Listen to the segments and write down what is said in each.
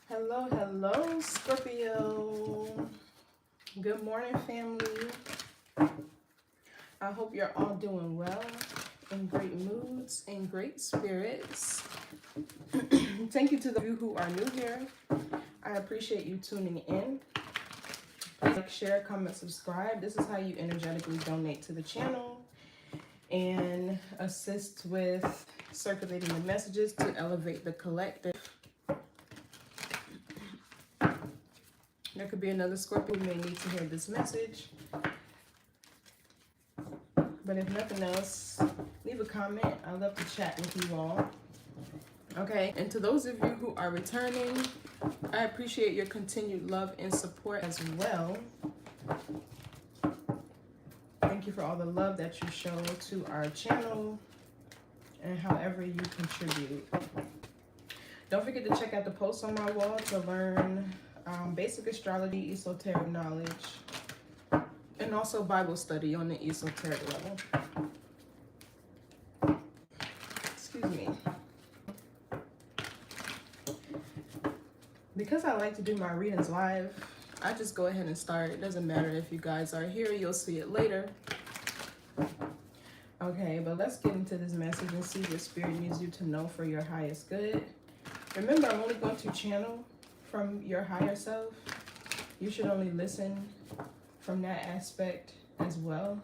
Hello, hello, Scorpio. Good morning, family. I hope you're all doing well, in great moods, in great spirits. Thank you to those of you who are new here. I appreciate you tuning in. Please like, share, comment, subscribe. This is how you energetically donate to the channel and assist with circulating the messages to elevate the collective. There could be another Scorpio who may need to hear this message. But if nothing else, leave a comment. I love to chat with you all. Okay, and to those of you who are returning, I appreciate your continued love and support as well. Thank you for all the love that you show to our channel and however you contribute. Don't forget to check out the posts on my wall to learn basic astrology, esoteric knowledge, and also Bible study on the esoteric level. Excuse me. Because I like to do my readings live, I just go ahead and start. It doesn't matter if you guys are here, you'll see it later. Okay, but let's get into this message and see what Spirit needs you to know for your highest good. Remember, I'm only going to channel from your higher self. You should only listen from that aspect as well.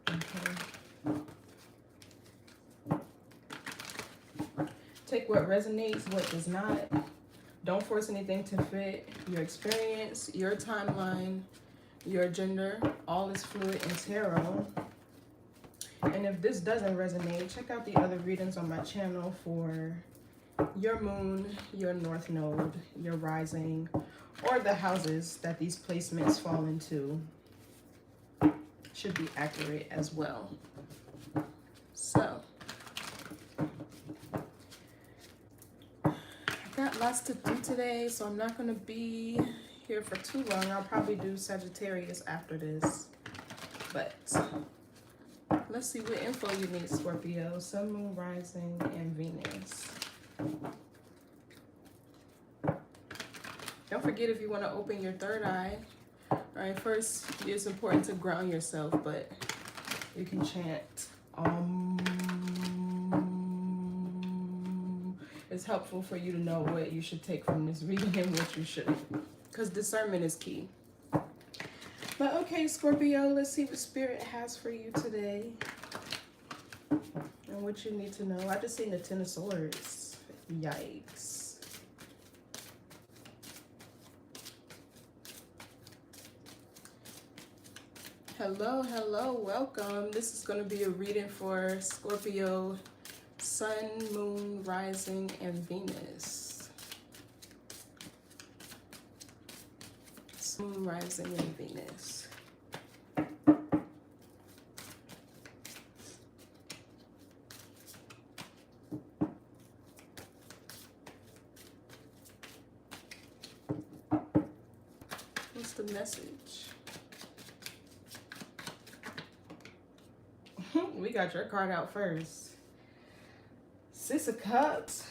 Okay. Take what resonates, what does not. Don't force anything to fit your experience, your timeline, your gender. All is fluid in tarot. And if this doesn't resonate, check out the other readings on my channel for your moon, your north node, your rising, or the houses that these placements fall into. Should be accurate as well. So, I've got lots to do today, so I'm not going to be here for too long. I'll probably do Sagittarius after this. But let's see what info you need, Scorpio. Sun, Moon, Rising, and Venus. Don't forget, if you want to open your third eye. Alright, first, it's important to ground yourself, but you can chant It's helpful for you to know what you should take from this reading and what you shouldn't, because discernment is key. But okay, Scorpio, let's see what Spirit has for you today and what you need to know. I just seen the Ten of Swords. Yikes. Hello, hello, welcome. This is going to be a reading for Scorpio, Sun, Moon, Rising, and Venus. Sun, Rising, and Venus. What's the message? We got your card out first. Six of Cups.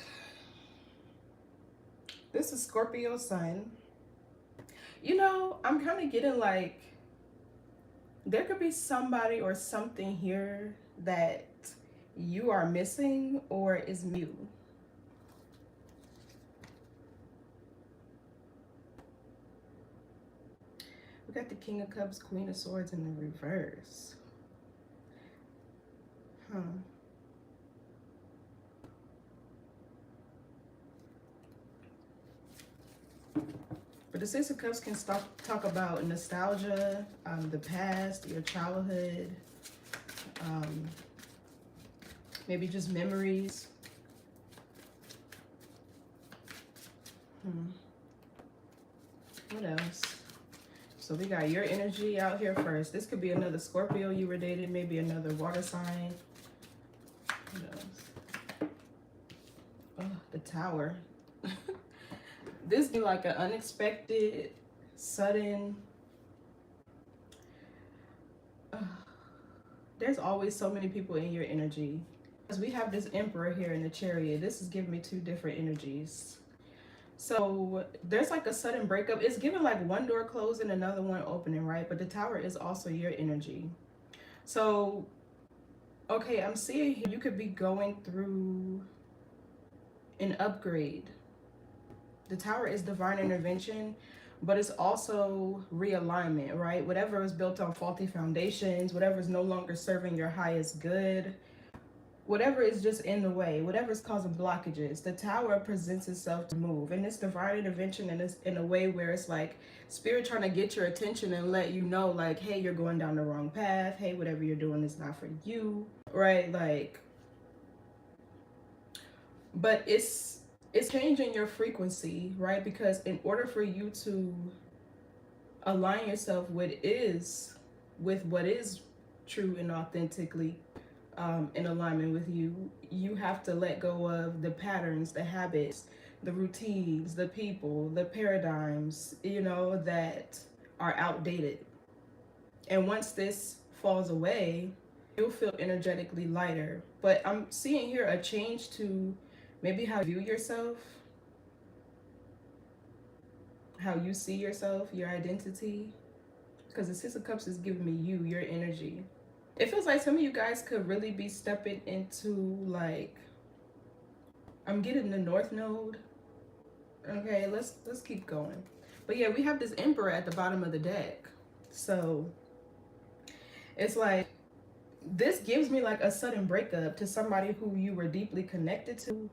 This is Scorpio Sun. You know, I'm kind of getting like there could be somebody or something here that you are missing or is new. We got the King of Cups, Queen of Swords in the reverse. But the Six of Cups can talk about nostalgia, the past, your childhood, maybe just memories. What else? So we got your energy out here first. This could be another Scorpio you were dating, maybe another water sign. What else? Oh, the Tower. This be like an unexpected, sudden There's always so many people in your energy. Because we have this Emperor here in the Chariot. This is giving me two different energies. So there's like a sudden breakup. It's giving like one door closing, another one opening, right? But the Tower is also your energy. So, okay, I'm seeing here you could be going through an upgrade. The Tower is divine intervention, but it's also realignment, right? Whatever is built on faulty foundations, whatever is no longer serving your highest good, whatever is just in the way, whatever is causing blockages, the Tower presents itself to move. And it's divine intervention, and it's in a way where it's like spirit trying to get your attention and let you know, like, hey, you're going down the wrong path. Hey, whatever you're doing is not for you, right? Like, but it's changing your frequency, right? Because in order for you to align yourself with what is true and authentically in alignment with you, you have to let go of the patterns, the habits, the routines, the people, the paradigms, you know, that are outdated. And once this falls away, you'll feel energetically lighter. But I'm seeing here a change to maybe how you view yourself, how you see yourself, your identity. Because the Six of Cups is giving me you, your energy. It feels like some of you guys could really be stepping into, like, I'm getting the North Node. Okay, let's keep going. But yeah, we have this Emperor at the bottom of the deck. So it's like, this gives me like a sudden breakup to somebody who you were deeply connected to.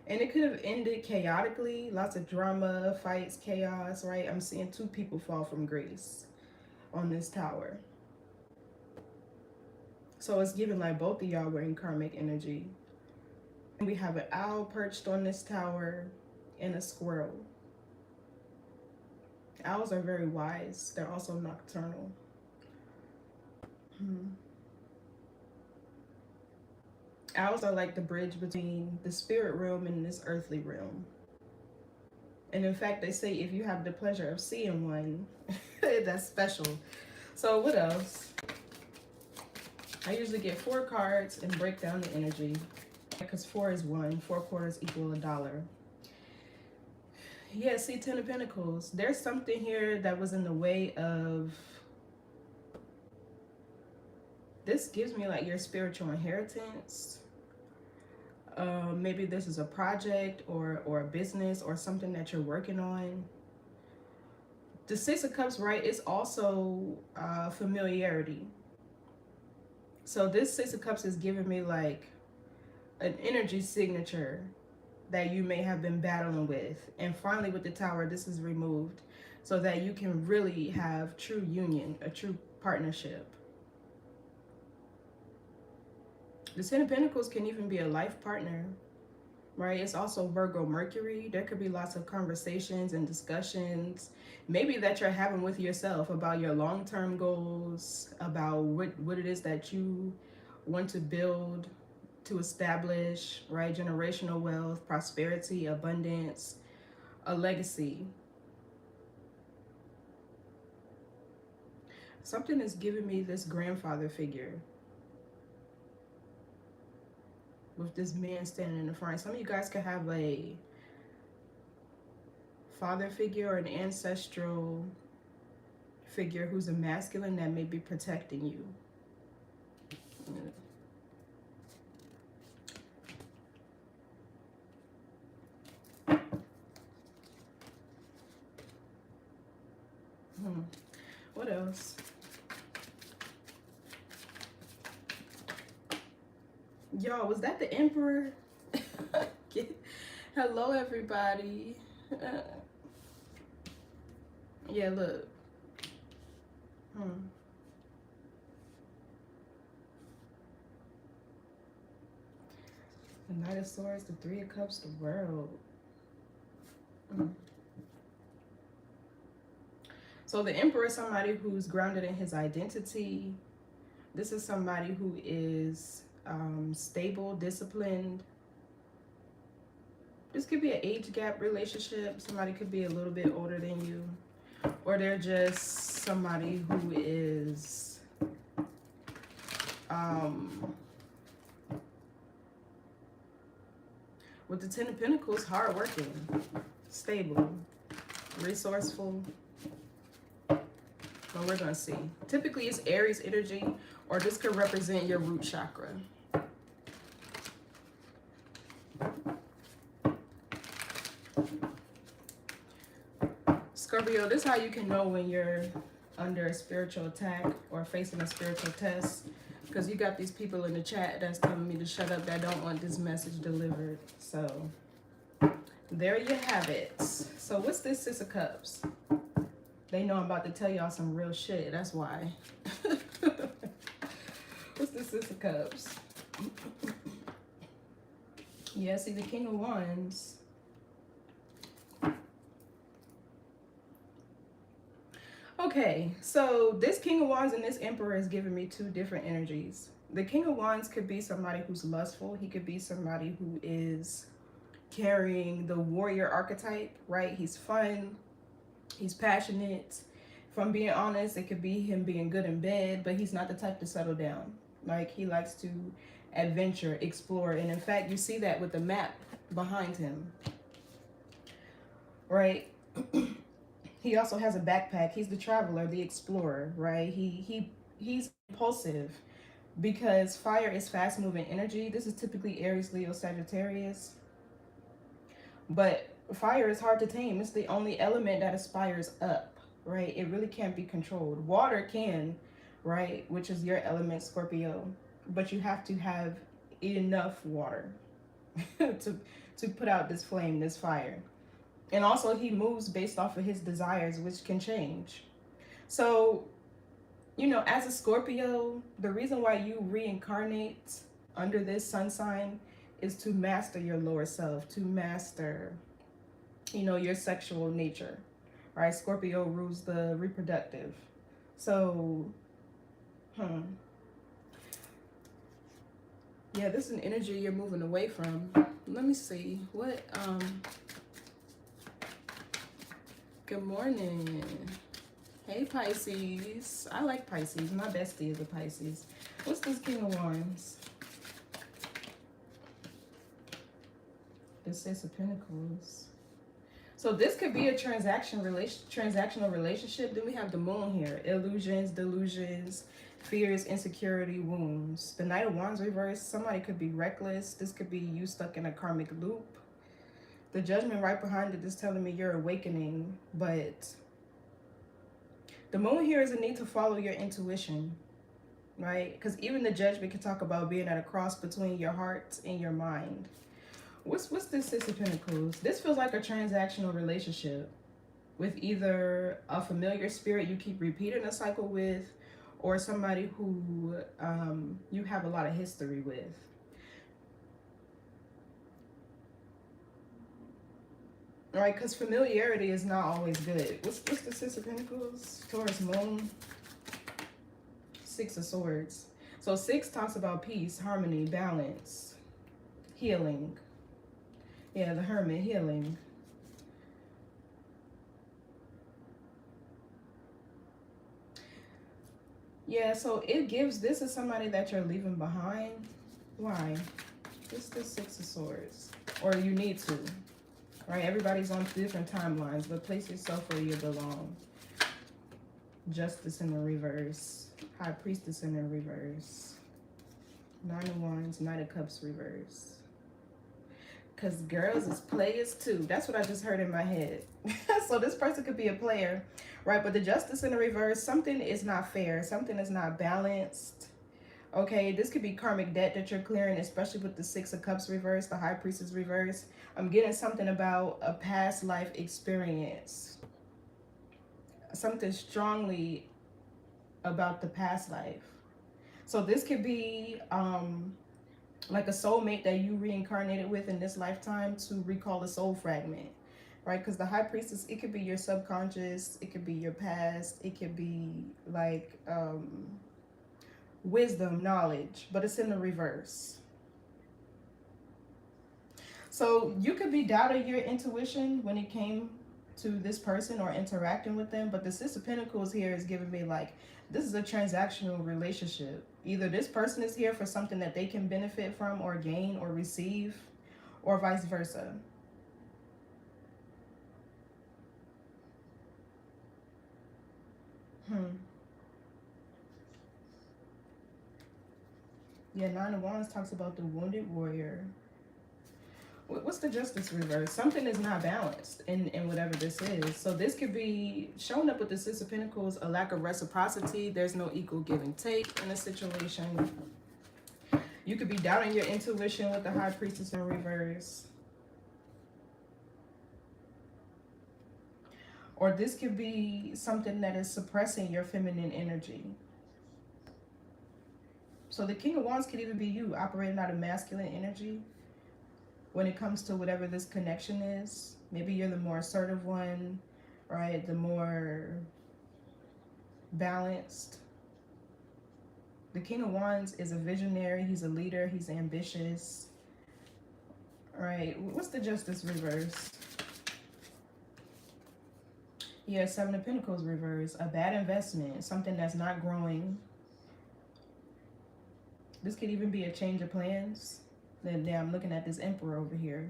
And it could have ended chaotically, lots of drama, fights, chaos, right? I'm seeing two people fall from grace on this Tower. So it's giving like both of y'all were in karmic energy. And we have an owl perched on this Tower and a squirrel. Owls are very wise. They're also nocturnal. Owls are like the bridge between the spirit realm and this earthly realm. And in fact, they say if you have the pleasure of seeing one, that's special. So what else? I usually get 4 cards and break down the energy. Because 4 is 1. 4 quarters equal $1. Yeah, see, 10 of Pentacles. There's something here that was in the way of... This gives me like your spiritual inheritance. Maybe this is a project or a business or something that you're working on. The Six of Cups, right, is also familiarity. So this Six of Cups is giving me like an energy signature that you may have been battling with. And finally with the Tower, this is removed so that you can really have true union, a true partnership. The Ten of Pentacles can even be a life partner, right? It's also Virgo Mercury. There could be lots of conversations and discussions, maybe that you're having with yourself about your long-term goals, about what it is that you want to build, to establish, right? Generational wealth, prosperity, abundance, a legacy. Something is giving me this grandfather figure with this man standing in the front. Some of you guys could have a father figure or an ancestral figure who's a masculine that may be protecting you. What else? Y'all, was that the Emperor? Hello, everybody. Yeah, look. The Knight of Swords, the Three of Cups, the World. So the Emperor is somebody who's grounded in his identity. This is somebody who is stable, disciplined. This could be an age gap relationship. Somebody could be a little bit older than you. Or they're just somebody who is With the Ten of Pentacles, hardworking, stable, resourceful. But we're going to see. Typically, it's Aries energy, or this could represent your root chakra. Scorpio, this is how you can know when you're under a spiritual attack or facing a spiritual test. Because you got these people in the chat that's telling me to shut up that don't want this message delivered. So, there you have it. So, what's this Six of Cups? They know I'm about to tell y'all some real shit. That's why. What's this Six of Cups? Yeah, see the King of Wands. Okay, so this King of Wands and this Emperor is giving me two different energies. The King of Wands could be somebody who's lustful. He could be somebody who is carrying the warrior archetype, right? He's fun. He's passionate. If I'm being honest, it could be him being good in bed, but he's not the type to settle down. Like, he likes to adventure, explore. And in fact, you see that with the map behind him, right? He also has a backpack. He's the traveler, the explorer, right? He's impulsive because fire is fast moving energy. This is typically Aries, Leo, Sagittarius. But fire is hard to tame. It's the only element that aspires up, right? It really can't be controlled. Water can, right? Which is your element, Scorpio. But you have to have enough water to put out this flame, this fire. And also he moves based off of his desires, which can change. So, you know, as a Scorpio, the reason why you reincarnate under this sun sign is to master your lower self, to master, you know, your sexual nature, right? Scorpio rules the reproductive. So, yeah, this is an energy you're moving away from. Let me see. What, good morning. Hey, Pisces. I like Pisces. My bestie is a Pisces. What's this King of Wands? The Six of Pentacles. So this could be a transactional relationship. Then we have the Moon here. Illusions, delusions, fears, insecurity, wounds. The Knight of Wands reversed. Somebody could be reckless. This could be you stuck in a karmic loop. The Judgment right behind it is telling me you're awakening, but the Moon here is a need to follow your intuition, right? Because even the Judgment can talk about being at a cross between your heart and your mind. What's this Six of Pentacles? This feels like a transactional relationship with either a familiar spirit you keep repeating a cycle with, or somebody who you have a lot of history with. All right, because familiarity is not always good. What's the Six of Pentacles? Taurus Moon. Six of Swords. So 6 talks about peace, harmony, balance, healing. Yeah, the Hermit, healing. Yeah, so it gives, this is somebody that you're leaving behind. Why? It's the Six of Swords. Or you need to. Right, everybody's on different timelines, but place yourself where you belong. Justice in the reverse. High Priestess in the reverse. Nine of Wands, Knight of Cups reverse. Because girls is players too. That's what I just heard in my head. So this person could be a player, right? But the Justice in the reverse, something is not fair. Something is not balanced. Okay, this could be karmic debt that you're clearing, especially with the Six of Cups reverse, the High Priestess reverse. I'm getting something about a past life experience. Something strongly about the past life. So this could be like a soulmate that you reincarnated with in this lifetime to recall a soul fragment, right? Because the High Priestess, it could be your subconscious, it could be your past, it could be like wisdom, knowledge, but it's in the reverse. So you could be doubting your intuition when it came to this person or interacting with them, but the Six of Pentacles here is giving me like, this is a transactional relationship. Either this person is here for something that they can benefit from or gain or receive, or vice versa. Yeah, Nine of Wands talks about the wounded warrior. What's the justice reverse? Something is not balanced in whatever this is. So this could be showing up with the Six of Pentacles, a lack of reciprocity. There's no equal give and take in a situation. You could be doubting your intuition with the High Priestess in reverse. Or this could be something that is suppressing your feminine energy. So the King of Wands could even be you operating out of masculine energy when it comes to whatever this connection is. Maybe you're the more assertive one, right? The more balanced. The King of Wands is a visionary. He's a leader. He's ambitious. All right. What's the Justice reverse? Yeah, Seven of Pentacles reverse. A bad investment. Something that's not growing. This could even be a change of plans. Then I'm looking at this Emperor over here.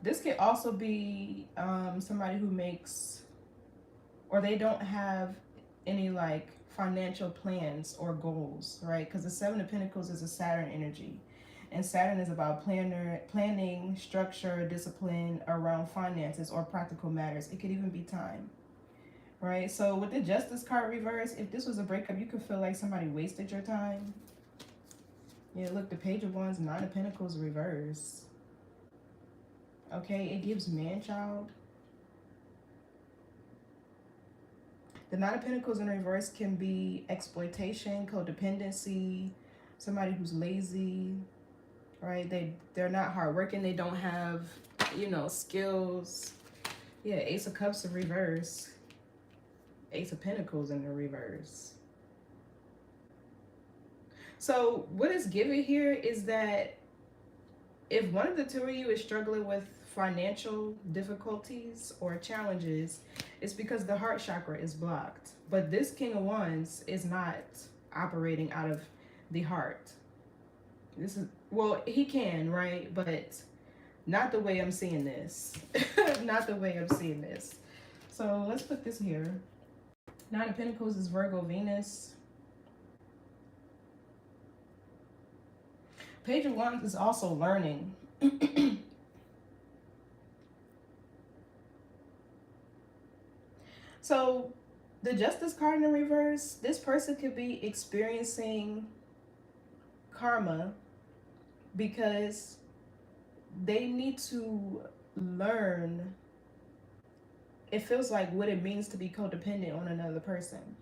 This could also be somebody who makes, or they don't have any like financial plans or goals, right? Because the Seven of Pentacles is a Saturn energy. And Saturn is about planning, structure, discipline around finances or practical matters. It could even be time, right? So with the Justice card reverse, if this was a breakup, you could feel like somebody wasted your time. Yeah, look, the Page of Wands, Nine of Pentacles reverse. Okay, it gives man-child. The Nine of Pentacles in reverse can be exploitation, codependency, somebody who's lazy, right? They're not hardworking. They don't have, you know, skills. Yeah, Ace of Cups in reverse. Ace of Pentacles in the reverse. So what is given here is that if one of the two of you is struggling with financial difficulties or challenges, it's because the heart chakra is blocked. But this King of Wands is not operating out of the heart. This is, well, he can, right? But not the way I'm seeing this. Not the way I'm seeing this. So let's put this here. Nine of Pentacles is Virgo Venus. Page of Wands is also learning. So the Justice card in reverse, this person could be experiencing karma because they need to learn, it feels like, what it means to be codependent on another person.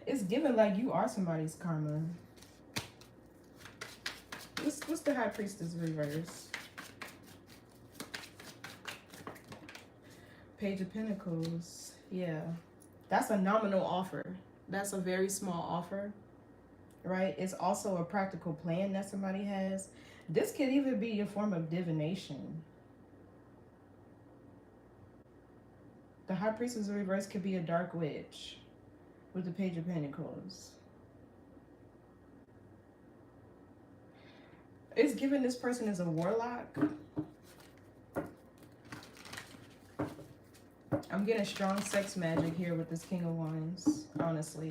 It's given like you are somebody's karma. What's the High Priestess reverse? Page of Pentacles. Yeah, that's a nominal offer. That's a very small offer, right? It's also a practical plan that somebody has. This could even be a form of divination. The High Priestess reverse could be a dark witch with the Page of Pentacles. It's given this person is a warlock. I'm getting strong sex magic here with this King of Wands, honestly.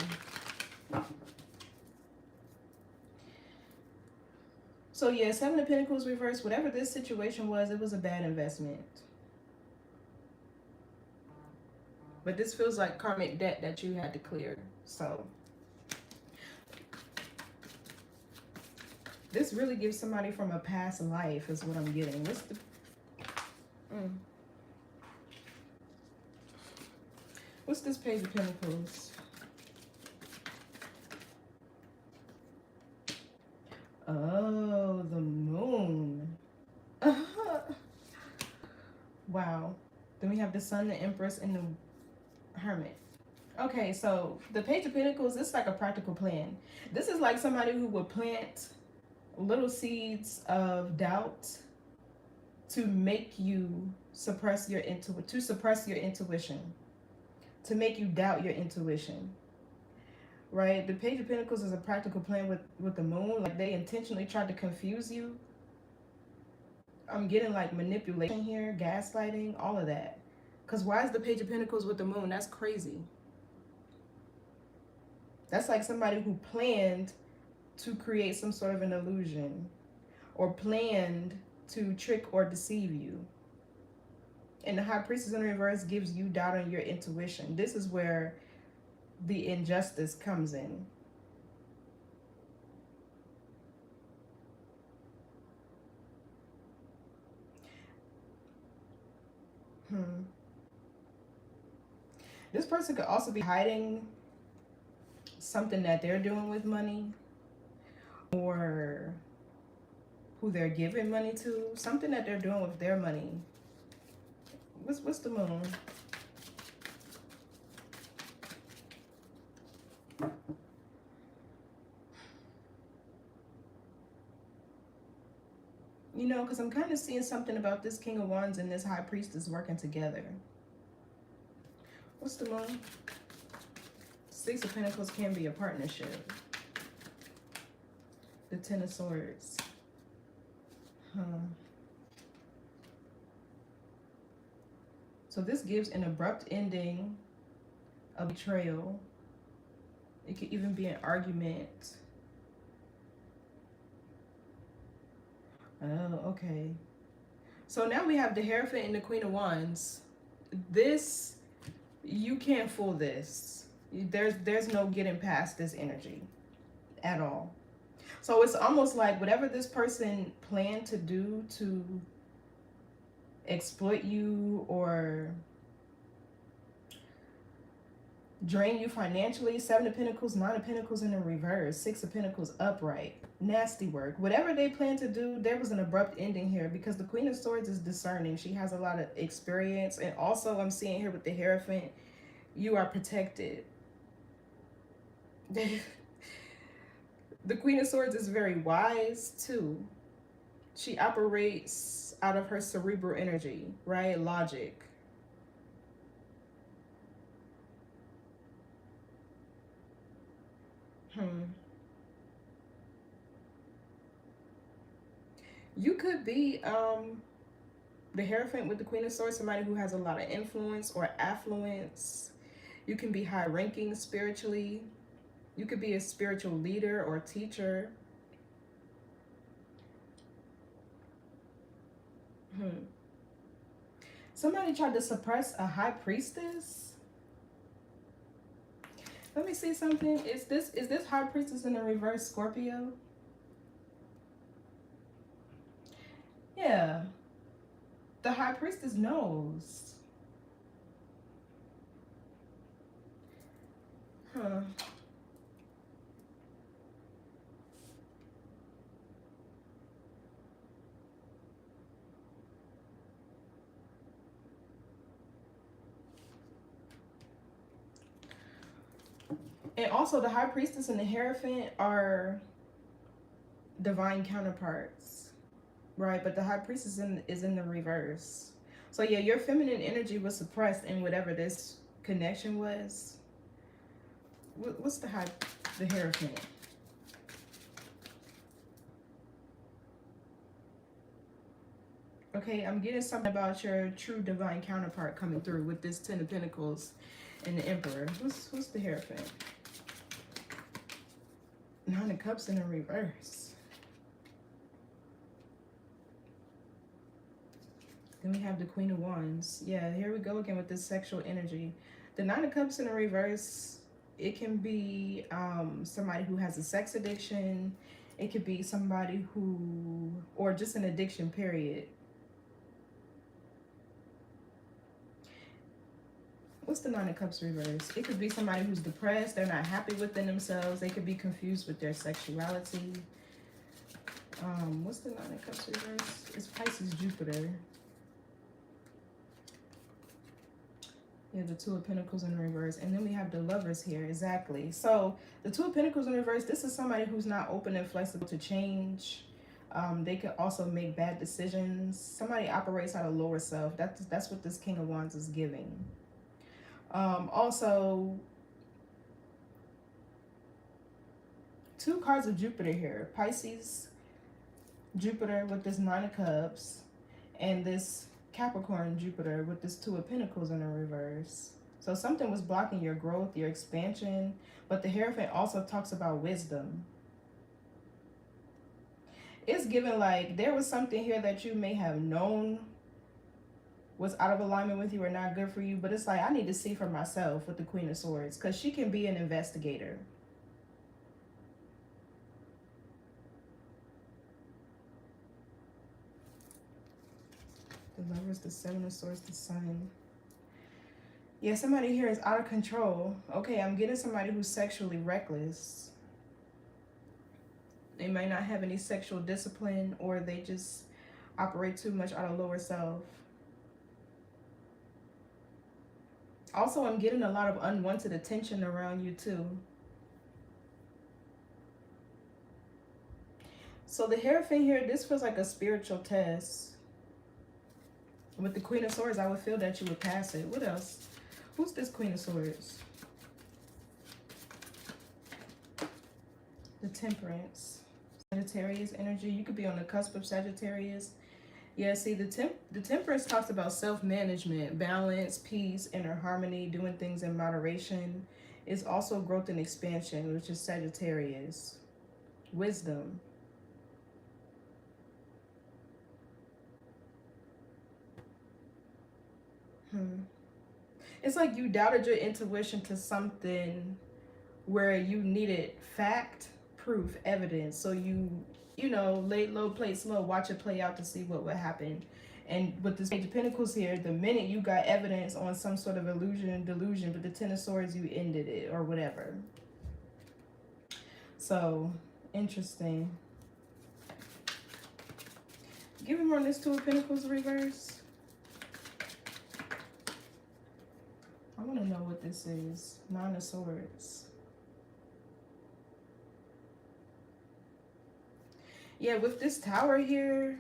So yeah, Seven of Pentacles reverse. Whatever this situation was, it was a bad investment. But this feels like karmic debt that you had to clear. So this really gives somebody from a past life is what I'm getting. What's the... What's this Page of Pentacles? Oh, the Moon. Wow. Then we have the Sun, the Empress, and the Hermit. Okay, so the Page of Pentacles, this is like a practical plan. This is like somebody who would plant little seeds of doubt to make you suppress your intuition, to make you doubt your intuition. Right? The Page of Pentacles is a practical plan with the moon. Like they intentionally tried to confuse you. I'm getting like manipulation here, gaslighting, all of that. Because why is the Page of Pentacles with the moon? That's crazy. That's like somebody who planned to create some sort of an illusion or planned to trick or deceive you. And the High Priestess in reverse gives you doubt on your intuition. This is where the injustice comes in. This person could also be hiding something that they're doing with money, or who they're giving money to, something that they're doing with their money. What's the moon? You know, because I'm kind of seeing something about this King of Wands and this High Priestess working together. What's the moon? Six of Pentacles can be a partnership. The Ten of Swords. So this gives an abrupt ending, a betrayal. It could even be an argument. Oh, okay. So now we have the Hierophant and the Queen of Wands. This, you can't fool this. There's no getting past this energy at all. So it's almost like whatever this person planned to do to exploit you or drain you financially. Seven of Pentacles, Nine of Pentacles in the reverse, Six of Pentacles upright. Nasty work. Whatever they plan to do, there was an abrupt ending here because the Queen of Swords is discerning. She has a lot of experience. And also I'm seeing here with the Hierophant, you are protected. The Queen of Swords is very wise too. She operates out of her cerebral energy, right? Logic. You could be the Hierophant with the Queen of Swords, somebody who has a lot of influence or affluence. You can be high ranking spiritually. You could be a spiritual leader or teacher. Somebody tried to suppress a High Priestess. Let me see something. Is this High Priestess in the reverse Scorpio? Yeah. The High Priestess knows. And also the High Priestess and the Hierophant are divine counterparts, right? But the High Priestess is in the reverse. So yeah, your feminine energy was suppressed in whatever this connection was. What's the Hierophant? Okay, I'm getting something about your true divine counterpart coming through with this Ten of Pentacles and the Emperor. What's the Hierophant? Nine of Cups in the reverse. Then we have the Queen of Wands. Yeah, here we go again with this sexual energy. The Nine of Cups in the reverse, it can be somebody who has a sex addiction. It could be somebody who, or just an addiction, period. What's the Nine of Cups reverse? It could be somebody who's depressed. They're not happy within themselves. They could be confused with their sexuality. What's the Nine of Cups reverse? It's Pisces, Jupiter. Yeah, the Two of Pentacles in reverse. And then we have the Lovers here. Exactly. So the Two of Pentacles in reverse, this is somebody who's not open and flexible to change. They could also make bad decisions. Somebody operates out of lower self. That's what this King of Wands is giving. Also, 2 cards of Jupiter here. Pisces, Jupiter with this 9 of Cups, and this Capricorn Jupiter with this 2 of Pentacles in the reverse. So something was blocking your growth, your expansion, but the Hierophant also talks about wisdom. It's given like there was something here that you may have known was out of alignment with you or not good for you, but it's like I need to see for myself with the Queen of Swords, because she can be an investigator. The Lovers, the 7 of Swords, the Sun. Yeah, somebody here is out of control. Okay, I'm getting somebody who's sexually reckless. They might not have any sexual discipline, or they just operate too much out of lower self. Also, I'm getting a lot of unwanted attention around you too. So the Hierophant here, this feels like a spiritual test. With the Queen of Swords, I would feel that you would pass it. What else? Who's this Queen of Swords? The Temperance. Sagittarius energy. You could be on the cusp of Sagittarius. Yeah, see, the Temperance talks about self-management, balance, peace, inner harmony, doing things in moderation. It's also growth and expansion, which is Sagittarius. Wisdom. It's like you doubted your intuition to something where you needed fact, proof, evidence. So you know, laid low, played slow, watch it play out to see what would happen. And with this Page of Pentacles here, the minute you got evidence on some sort of illusion, delusion, but the 10 of Swords, you ended it or whatever. So, interesting. Give me more on this 2 of Pentacles reverse. I want to know what this is. 9 of Swords. Yeah, with this Tower here,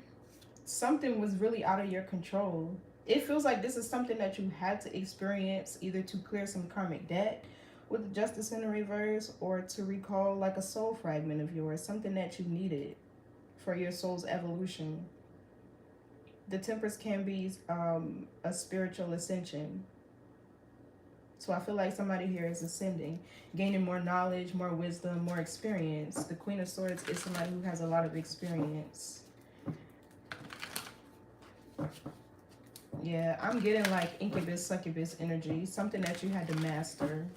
something was really out of your control. It feels like this is something that you had to experience, either to clear some karmic debt with the Justice in the reverse, or to recall like a soul fragment of yours, something that you needed for your soul's evolution. The Temperance can be a spiritual ascension. So I feel like somebody here is ascending, gaining more knowledge, more wisdom, more experience. The Queen of Swords is somebody who has a lot of experience. Yeah, I'm getting like incubus, succubus energy, something that you had to master.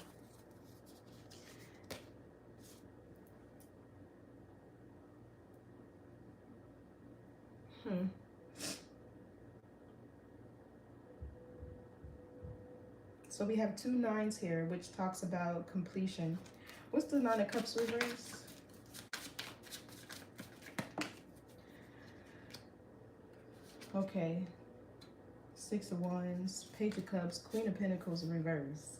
So we have 2 9s here, which talks about completion. What's the 9 of Cups reverse? Okay. 6 of Wands, Page of Cups, Queen of Pentacles reverse.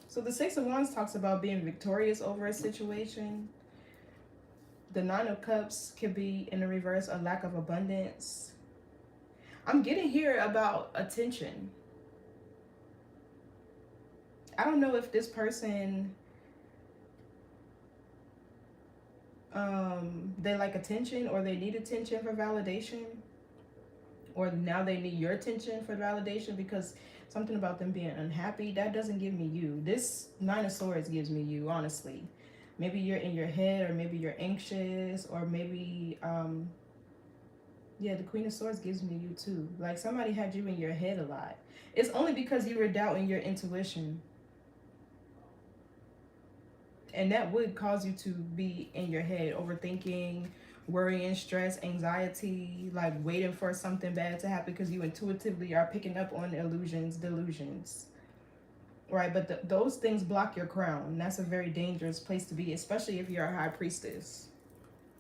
So the 6 of Wands talks about being victorious over a situation. The 9 of Cups could be in the reverse, a lack of abundance. I'm getting here about attention. I don't know if this person, they like attention, or they need attention for validation, or now they need your attention for validation, because something about them being unhappy, that doesn't give me you. This 9 of Swords gives me you, honestly. Maybe you're in your head, or maybe you're anxious, or maybe, yeah, the Queen of Swords gives me you too. Like somebody had you in your head a lot. It's only because you were doubting your intuition. And that would cause you to be in your head, overthinking, worrying, stress, anxiety, like waiting for something bad to happen because you intuitively are picking up on illusions, delusions. Right, but those things block your crown. That's a very dangerous place to be, especially if you're a high priestess.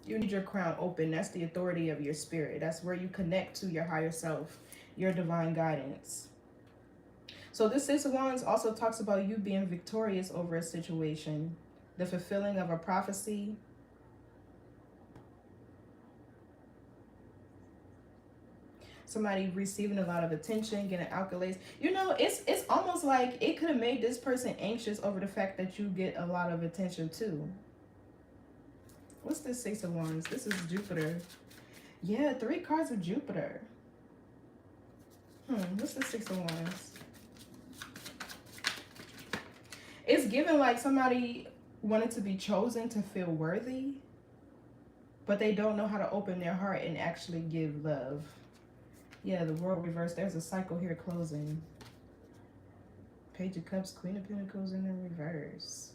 You need your crown open. That's the authority of your spirit. That's where you connect to your higher self, your divine guidance. So this 6 of Wands also talks about you being victorious over a situation, the fulfilling of a prophecy. somebody receiving a lot of attention, getting accolades. You know, it's almost like it could have made this person anxious over the fact that you get a lot of attention too. What's this Six of Wands? This is Jupiter. Yeah, 3 cards of Jupiter. What's the Six of Wands? It's given like somebody wanted to be chosen to feel worthy, but they don't know how to open their heart and actually give love. Yeah, the World reversed. There's a cycle here closing. Page of Cups, Queen of Pentacles in the reverse.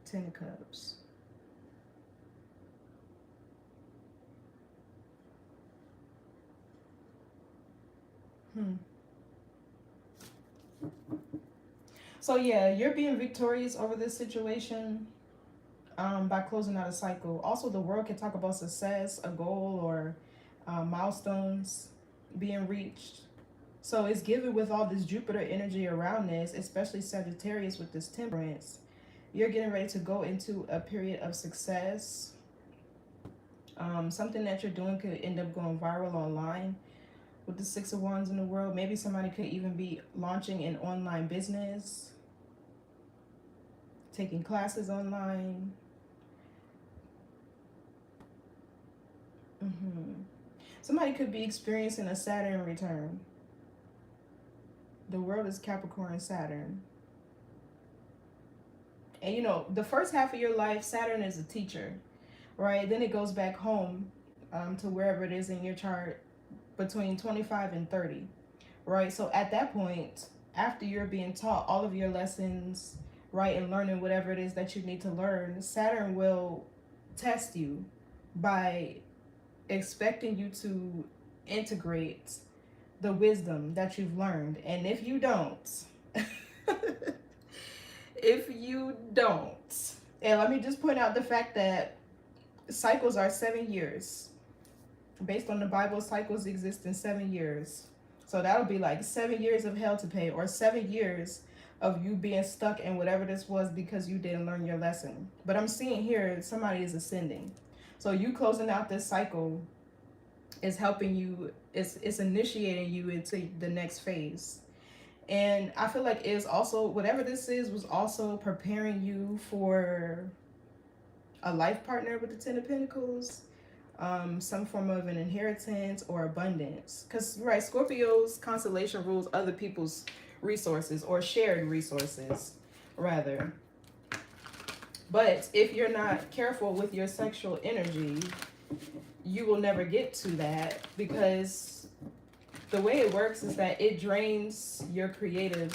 10 of Cups. So yeah, you're being victorious over this situation by closing out a cycle. Also, the World can talk about success, a goal, or milestones being reached. So it's given with all this Jupiter energy around this, especially Sagittarius with this Temperance. You're getting ready to go into a period of success. Something that you're doing could end up going viral online. With the Six of Wands in the World, maybe somebody could even be launching an online business, taking classes online. Somebody could be experiencing a Saturn return. The World is Capricorn, Saturn. And you know, the first half of your life, Saturn is a teacher, right? Then it goes back home to wherever it is in your chart, between 25 and 30, right? So at that point, after you're being taught all of your lessons, right, and learning whatever it is that you need to learn, Saturn will test you by expecting you to integrate the wisdom that you've learned. And if you don't, and let me just point out the fact that cycles are 7 years. Based on the Bible, cycles exist in 7 years. So that'll be like 7 years of hell to pay, or 7 years of you being stuck in whatever this was because you didn't learn your lesson. But I'm seeing here somebody is ascending. So you closing out this cycle is helping you, it's initiating you into the next phase. And I feel like it's also, whatever this is, was also preparing you for a life partner with the 10 of Pentacles. Some form of an inheritance or abundance, because right, Scorpio's constellation rules other people's resources, or shared resources rather. But if you're not careful with your sexual energy, you will never get to that, because the way it works is that it drains your creative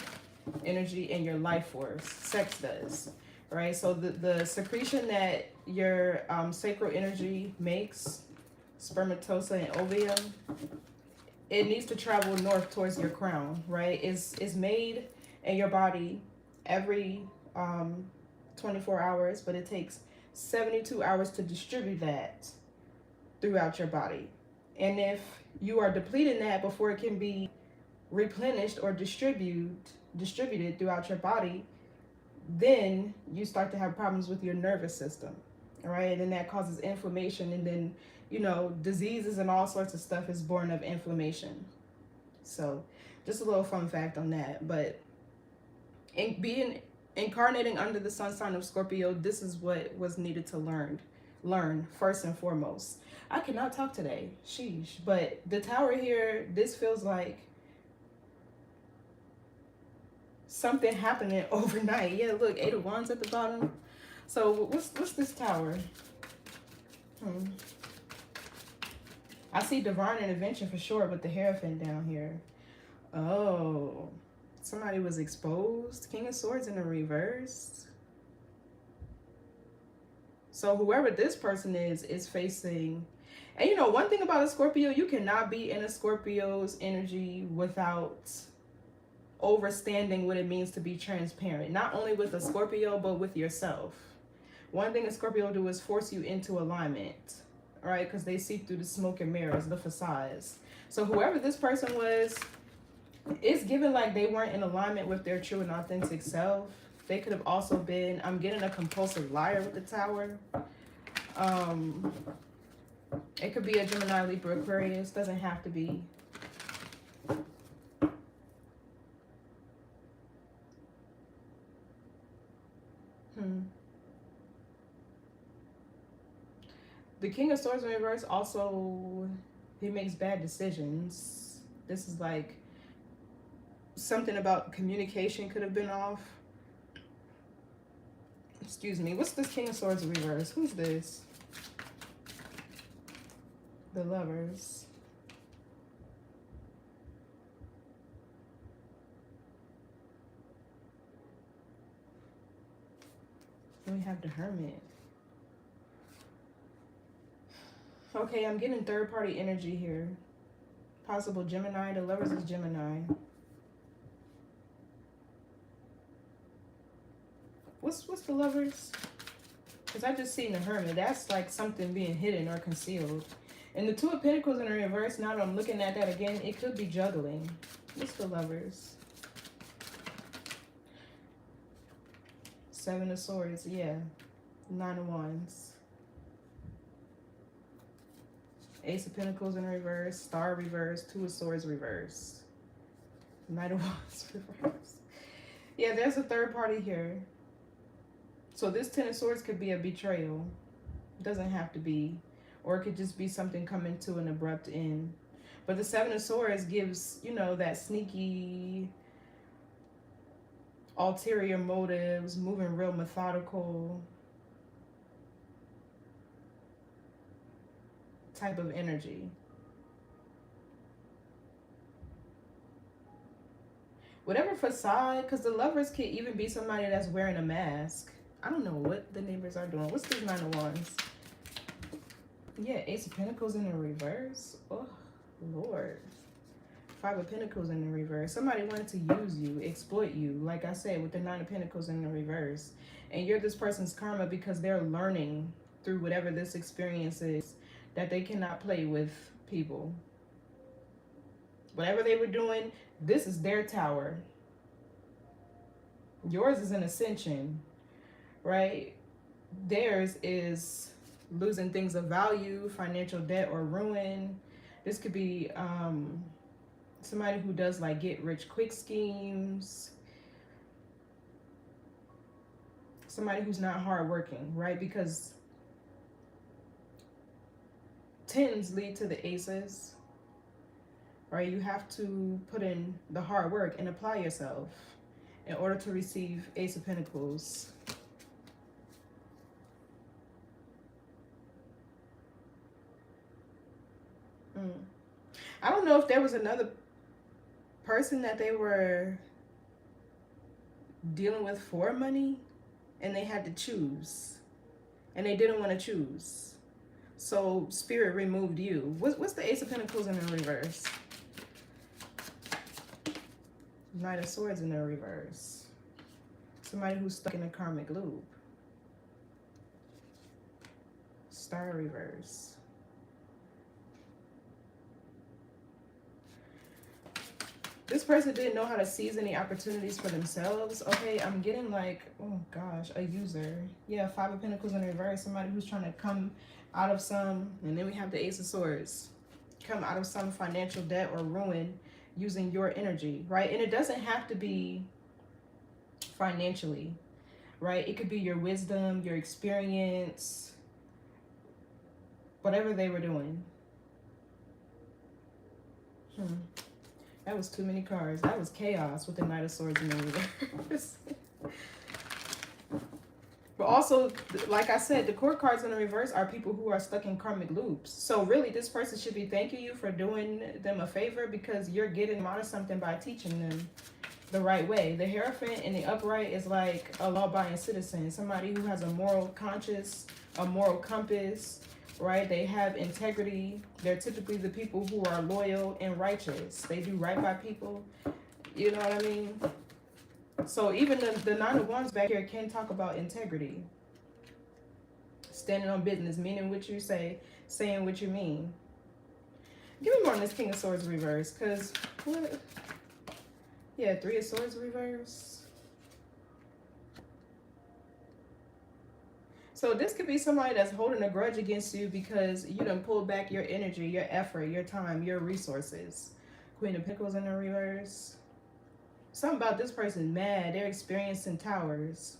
energy and your life force. Sex does, right? So the secretion that your sacral energy makes, spermatosa and ovum, it needs to travel north towards your crown, right? It's made in your body every 24 hours, but it takes 72 hours to distribute that throughout your body. And if you are depleting that before it can be replenished or distributed throughout your body, then you start to have problems with your nervous system, all right? And then that causes inflammation, and then, you know, diseases and all sorts of stuff is born of inflammation. So just a little fun fact on that. But incarnating under the sun sign of Scorpio, this is what was needed to learn first and foremost. I cannot talk today, sheesh. But the Tower here, this feels like something happening overnight. Yeah, look, 8 of Wands at the bottom. So what's this Tower? I see divine intervention for sure with the Hierophant down here. Oh, somebody was exposed. King of Swords in the reverse. So whoever this person is facing. And you know, one thing about a Scorpio, you cannot be in a Scorpio's energy without understanding what it means to be transparent. Not only with a Scorpio, but with yourself. One thing a Scorpio do is force you into alignment, right? Because they see through the smoke and mirrors, the facades. So whoever this person was, it's given like they weren't in alignment with their true and authentic self. They could have also been, I'm getting a compulsive liar with the Tower. It could be a Gemini, Libra, Aquarius. Doesn't have to be. The King of Swords in reverse also, he makes bad decisions. This is like something about communication could have been off. Excuse me. What's this King of Swords in reverse? Who's this? The Lovers. And we have the Hermit. Okay, I'm getting third party energy here. Possible Gemini. The Lovers is Gemini. What's the Lovers? Because I just seen the Hermit. That's like something being hidden or concealed. And the Two of Pentacles in the reverse, now that I'm looking at that again, it could be juggling. What's the Lovers? Seven of Swords, yeah. Nine of Wands. Ace of Pentacles in reverse, Star reverse, Two of Swords reverse. Knight of Wands reverse. Yeah, there's a third party here. So this Ten of Swords could be a betrayal. It doesn't have to be. Or it could just be something coming to an abrupt end. But the Seven of Swords gives, you know, that sneaky, ulterior motives, moving real methodical type of energy. Whatever facade, because the Lovers could even be somebody that's wearing a mask. I don't know what the neighbors are doing. What's this Nine of Wands? Yeah, Ace of Pentacles in the reverse. Oh, Lord. Five of Pentacles in the reverse. Somebody wanted to use you, exploit you. Like I said, with the Nine of Pentacles in the reverse. And you're this person's karma because they're learning through whatever this experience is that they cannot play with people. Whatever they were doing, this is their tower. Yours is an ascension, right? Theirs is losing things of value, financial debt, or ruin. This could be somebody who does like get rich quick schemes. Somebody who's not hardworking, right? Because tens lead to the aces, right? You have to put in the hard work and apply yourself in order to receive Ace of Pentacles. I don't know if there was another person that they were dealing with for money and they had to choose and they didn't want to choose. So Spirit removed you. What's the Ace of Pentacles in the reverse? Knight of Swords in the reverse. Somebody who's stuck in a karmic loop. Star reverse. This person didn't know how to seize any opportunities for themselves. Okay, I'm getting like, oh gosh, a user. Yeah, Five of Pentacles in reverse. Somebody who's trying to come out of some, and then we have the Ace of Swords. Come out of some financial debt or ruin using your energy, right? And it doesn't have to be financially, right? It could be your wisdom, your experience, whatever they were doing. That was too many cards. That was chaos with the Knight of Swords in the reverse. But also, like I said, the court cards in the reverse are people who are stuck in karmic loops. So really, this person should be thanking you for doing them a favor because you're getting them out of something by teaching them the right way. The Hierophant in the upright is like a law-abiding citizen, somebody who has a moral conscience, a moral compass, right? They have integrity. They're typically the people who are loyal and righteous. They do right by people. You know what I mean? So even the Nine of Wands back here can talk about integrity. Standing on business, meaning what you say, saying what you mean. Give me more on this King of Swords reverse, because what? Yeah, Three of Swords reverse. So this could be somebody that's holding a grudge against you because you done pulled back your energy, your effort, your time, your resources. Queen of Pentacles in the reverse. Something about this person mad. They're experiencing towers.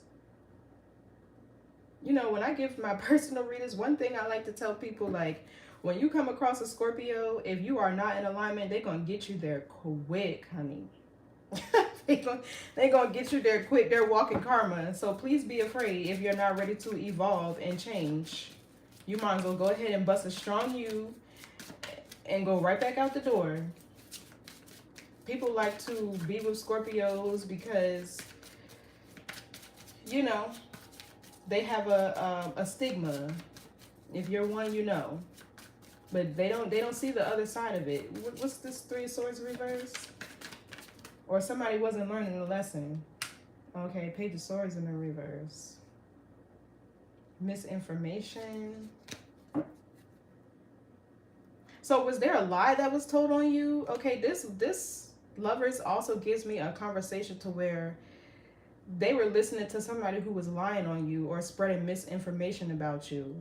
You know, when I give my personal readings, one thing I like to tell people, like, when you come across a Scorpio, if you are not in alignment, they're going to get you there quick, honey. They're going to get you there quick. They're walking karma. So please be afraid if you're not ready to evolve and change. You might as well go ahead and bust a strong you and go right back out the door. People like to be with Scorpios because, you know, they have a stigma. If you're one, you know. But they don't see the other side of it. What's this Three of Swords reverse? Or somebody wasn't learning the lesson. Okay, Page of Swords in the reverse. Misinformation. So was there a lie that was told on you? Okay, this Lovers also gives me a conversation to where they were listening to somebody who was lying on you or spreading misinformation about you.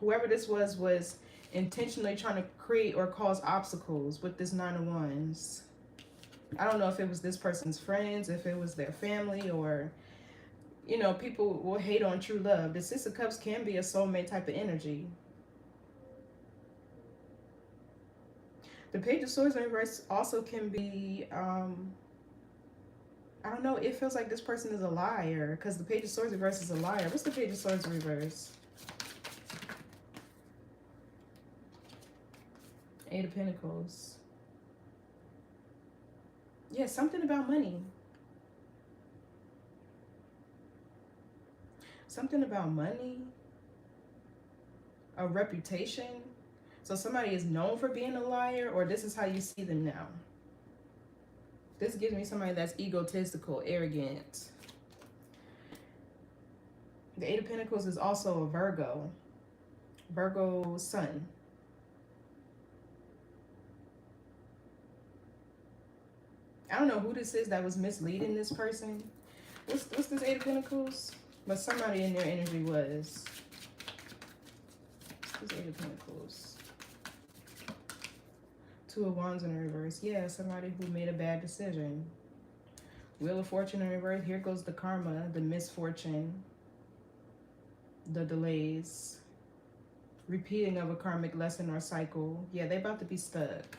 Whoever this was intentionally trying to create or cause obstacles with this Nine of Wands. I don't know if it was this person's friends, if it was their family, or, you know, people will hate on true love. The Six of Cups can be a soulmate type of energy. The Page of Swords in reverse also can be, I don't know, it feels like this person is a liar because the Page of Swords reverse is a liar. What's the Page of Swords reverse? Eight of Pentacles. Yeah, something about money. Something about money. A reputation. So somebody is known for being a liar, or this is how you see them now. This gives me somebody that's egotistical, arrogant. The Eight of Pentacles is also a Virgo. Virgo sun. I don't know who this is that was misleading this person. What's this Eight of Pentacles? But somebody in their energy was. What's this Eight of Pentacles? Two of Wands in reverse. Yeah, somebody who made a bad decision. Wheel of Fortune in reverse. Here goes the karma, the misfortune, the delays, repeating of a karmic lesson or cycle. Yeah, they're about to be stuck.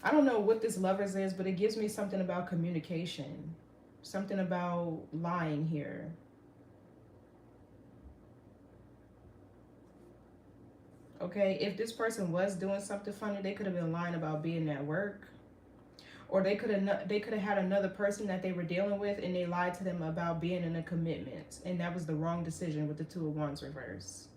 I don't know what this Lovers is, but it gives me something about communication. Something about lying here. Okay, if this person was doing something funny, they could have been lying about being at work. Or they could have had another person that they were dealing with and they lied to them about being in a commitment. And that was the wrong decision with the Two of Wands reverse.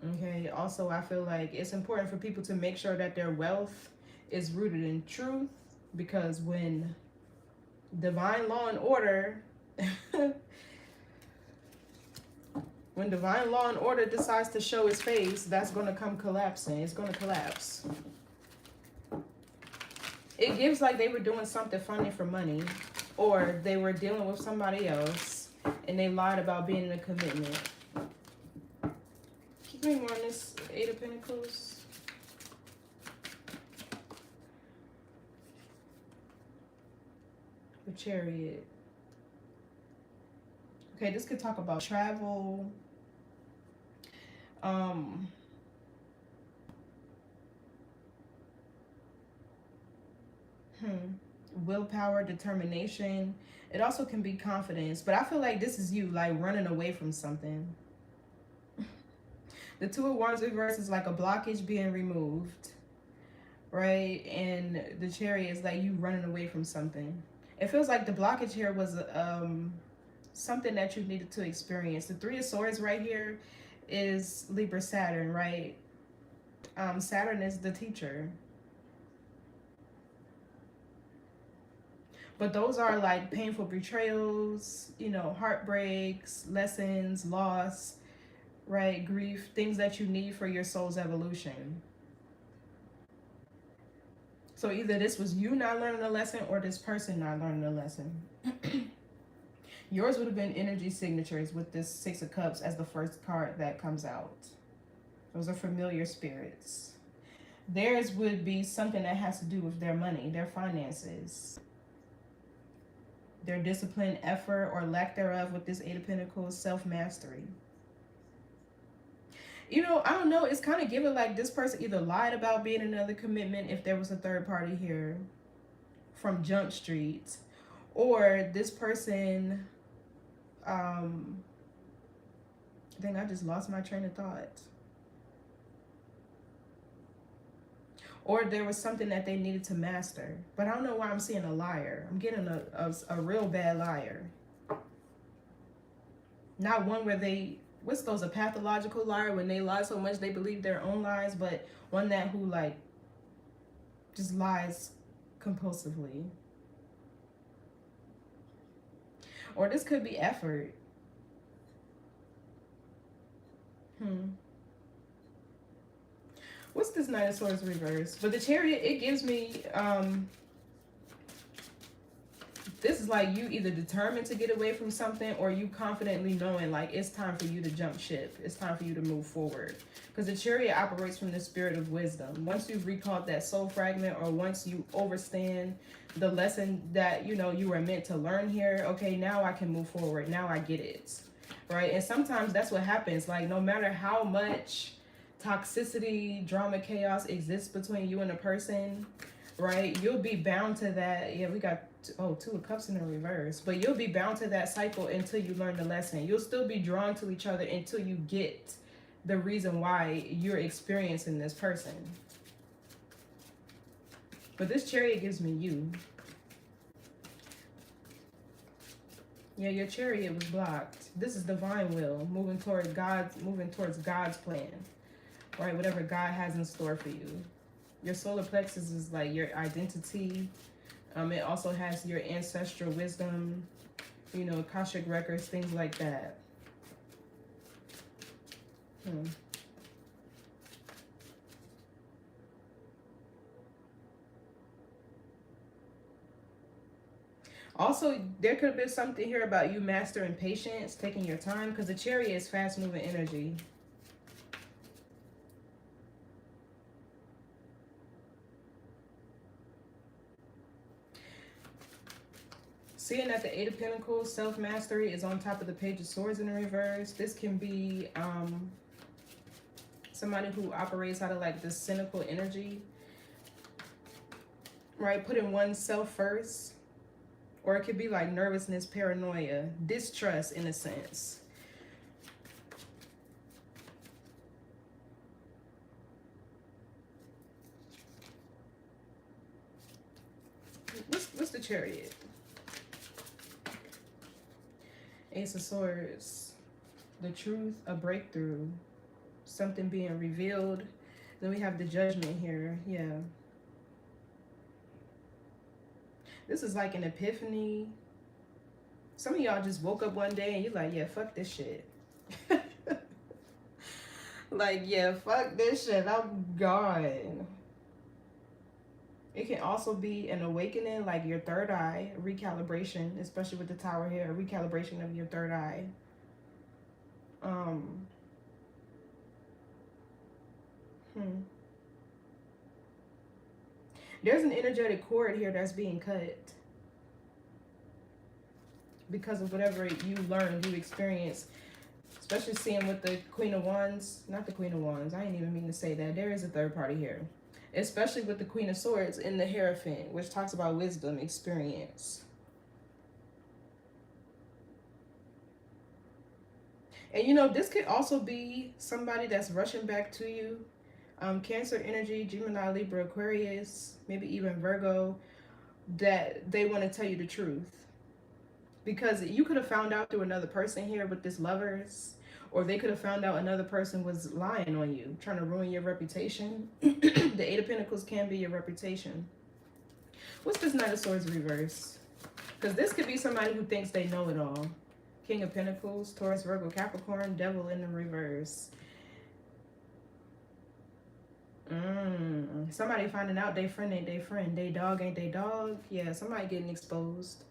Okay, also I feel like it's important for people to make sure that their wealth is rooted in truth, because when divine law and order when divine law and order decides to show its face, that's going to come collapsing. It's going to collapse. It gives like they were doing something funny for money, or they were dealing with somebody else and they lied about being in a commitment. Keep me more on this Eight of Pentacles. The Chariot. Okay, this could talk about travel. Willpower, determination. It also can be confidence, but I feel like this is you, like running away from something. The Two of Wands reverse is like a blockage being removed, right? And the Chariot is like you running away from something. It feels like the blockage here was something that you needed to experience. The Three of Swords right here is Libra Saturn, right? Saturn is the teacher. But those are like painful betrayals, you know, heartbreaks, lessons, loss, right? Grief, things that you need for your soul's evolution. So either this was you not learning a lesson or this person not learning a lesson. Yours would have been energy signatures with this Six of Cups as the first card that comes out. Those are familiar spirits. Theirs would be something that has to do with their money, their finances, their discipline, effort, or lack thereof with this Eight of Pentacles, self-mastery. You know, I don't know. It's kind of given like this person either lied about being in another commitment if there was a third party here from Jump Street, or this person, I think I just lost my train of thought. Or there was something that they needed to master. But I don't know why I'm seeing a liar. I'm getting a real bad liar. Not one where they, what's those, a pathological liar when they lie so much they believe their own lies, but one that who like just lies compulsively. Or this could be effort. What's this Knight of Swords reverse? But the Chariot, it gives me, this is like you either determined to get away from something or you confidently knowing like it's time for you to jump ship. It's time for you to move forward. Because the Chariot operates from the spirit of wisdom. Once you've recalled that soul fragment, or once you understand the lesson that, you know, you were meant to learn here. Okay, now I can move forward. Now I get it. Right? And sometimes that's what happens. Like no matter how much toxicity, drama, chaos exists between you and a person, right? You'll be bound to that. Yeah, we got, Two of Cups in the reverse. But you'll be bound to that cycle until you learn the lesson. You'll still be drawn to each other until you get the reason why you're experiencing this person. But this Chariot gives me you. Yeah, your Chariot was blocked. This is divine will, moving towards God's plan. Right, whatever God has in store for you. Your solar plexus is like your identity. It also has your ancestral wisdom, you know, Akashic records, things like that. Also, there could have been something here about you mastering patience, taking your time, because the Chariot is fast-moving energy. Seeing that the Eight of Pentacles, self-mastery, is on top of the Page of Swords in the reverse, this can be somebody who operates out of like this cynical energy, right? Putting oneself first. Or it could be like nervousness, paranoia, distrust in a sense. What's the Chariot? Ace of Swords. The truth, a breakthrough. Something being revealed. Then we have the Judgment here. Yeah. This is like an epiphany. Some of y'all just woke up one day and you're like, yeah, fuck this shit. Like, yeah, fuck this shit. I'm gone. It can also be an awakening, like your third eye, a recalibration, especially with the Tower here, a recalibration of your third eye. There's an energetic cord here that's being cut because of whatever you learned, you experienced, especially seeing with the Queen of Wands, not the Queen of Wands, I didn't even mean to say that. There is a third party here, especially with the Queen of Swords in the Hierophant, which talks about wisdom, experience. And you know, this could also be somebody that's rushing back to you. Cancer energy, Gemini, Libra, Aquarius, maybe even Virgo, that they want to tell you the truth. Because you could have found out through another person here with this Lovers, or they could have found out another person was lying on you, trying to ruin your reputation. The Eight of Pentacles can be your reputation. What's this Knight of Swords reverse? Because this could be somebody who thinks they know it all. King of Pentacles, Taurus, Virgo, Capricorn, Devil in the reverse. Somebody finding out they friend ain't they friend, they dog ain't they dog. Yeah, somebody getting exposed.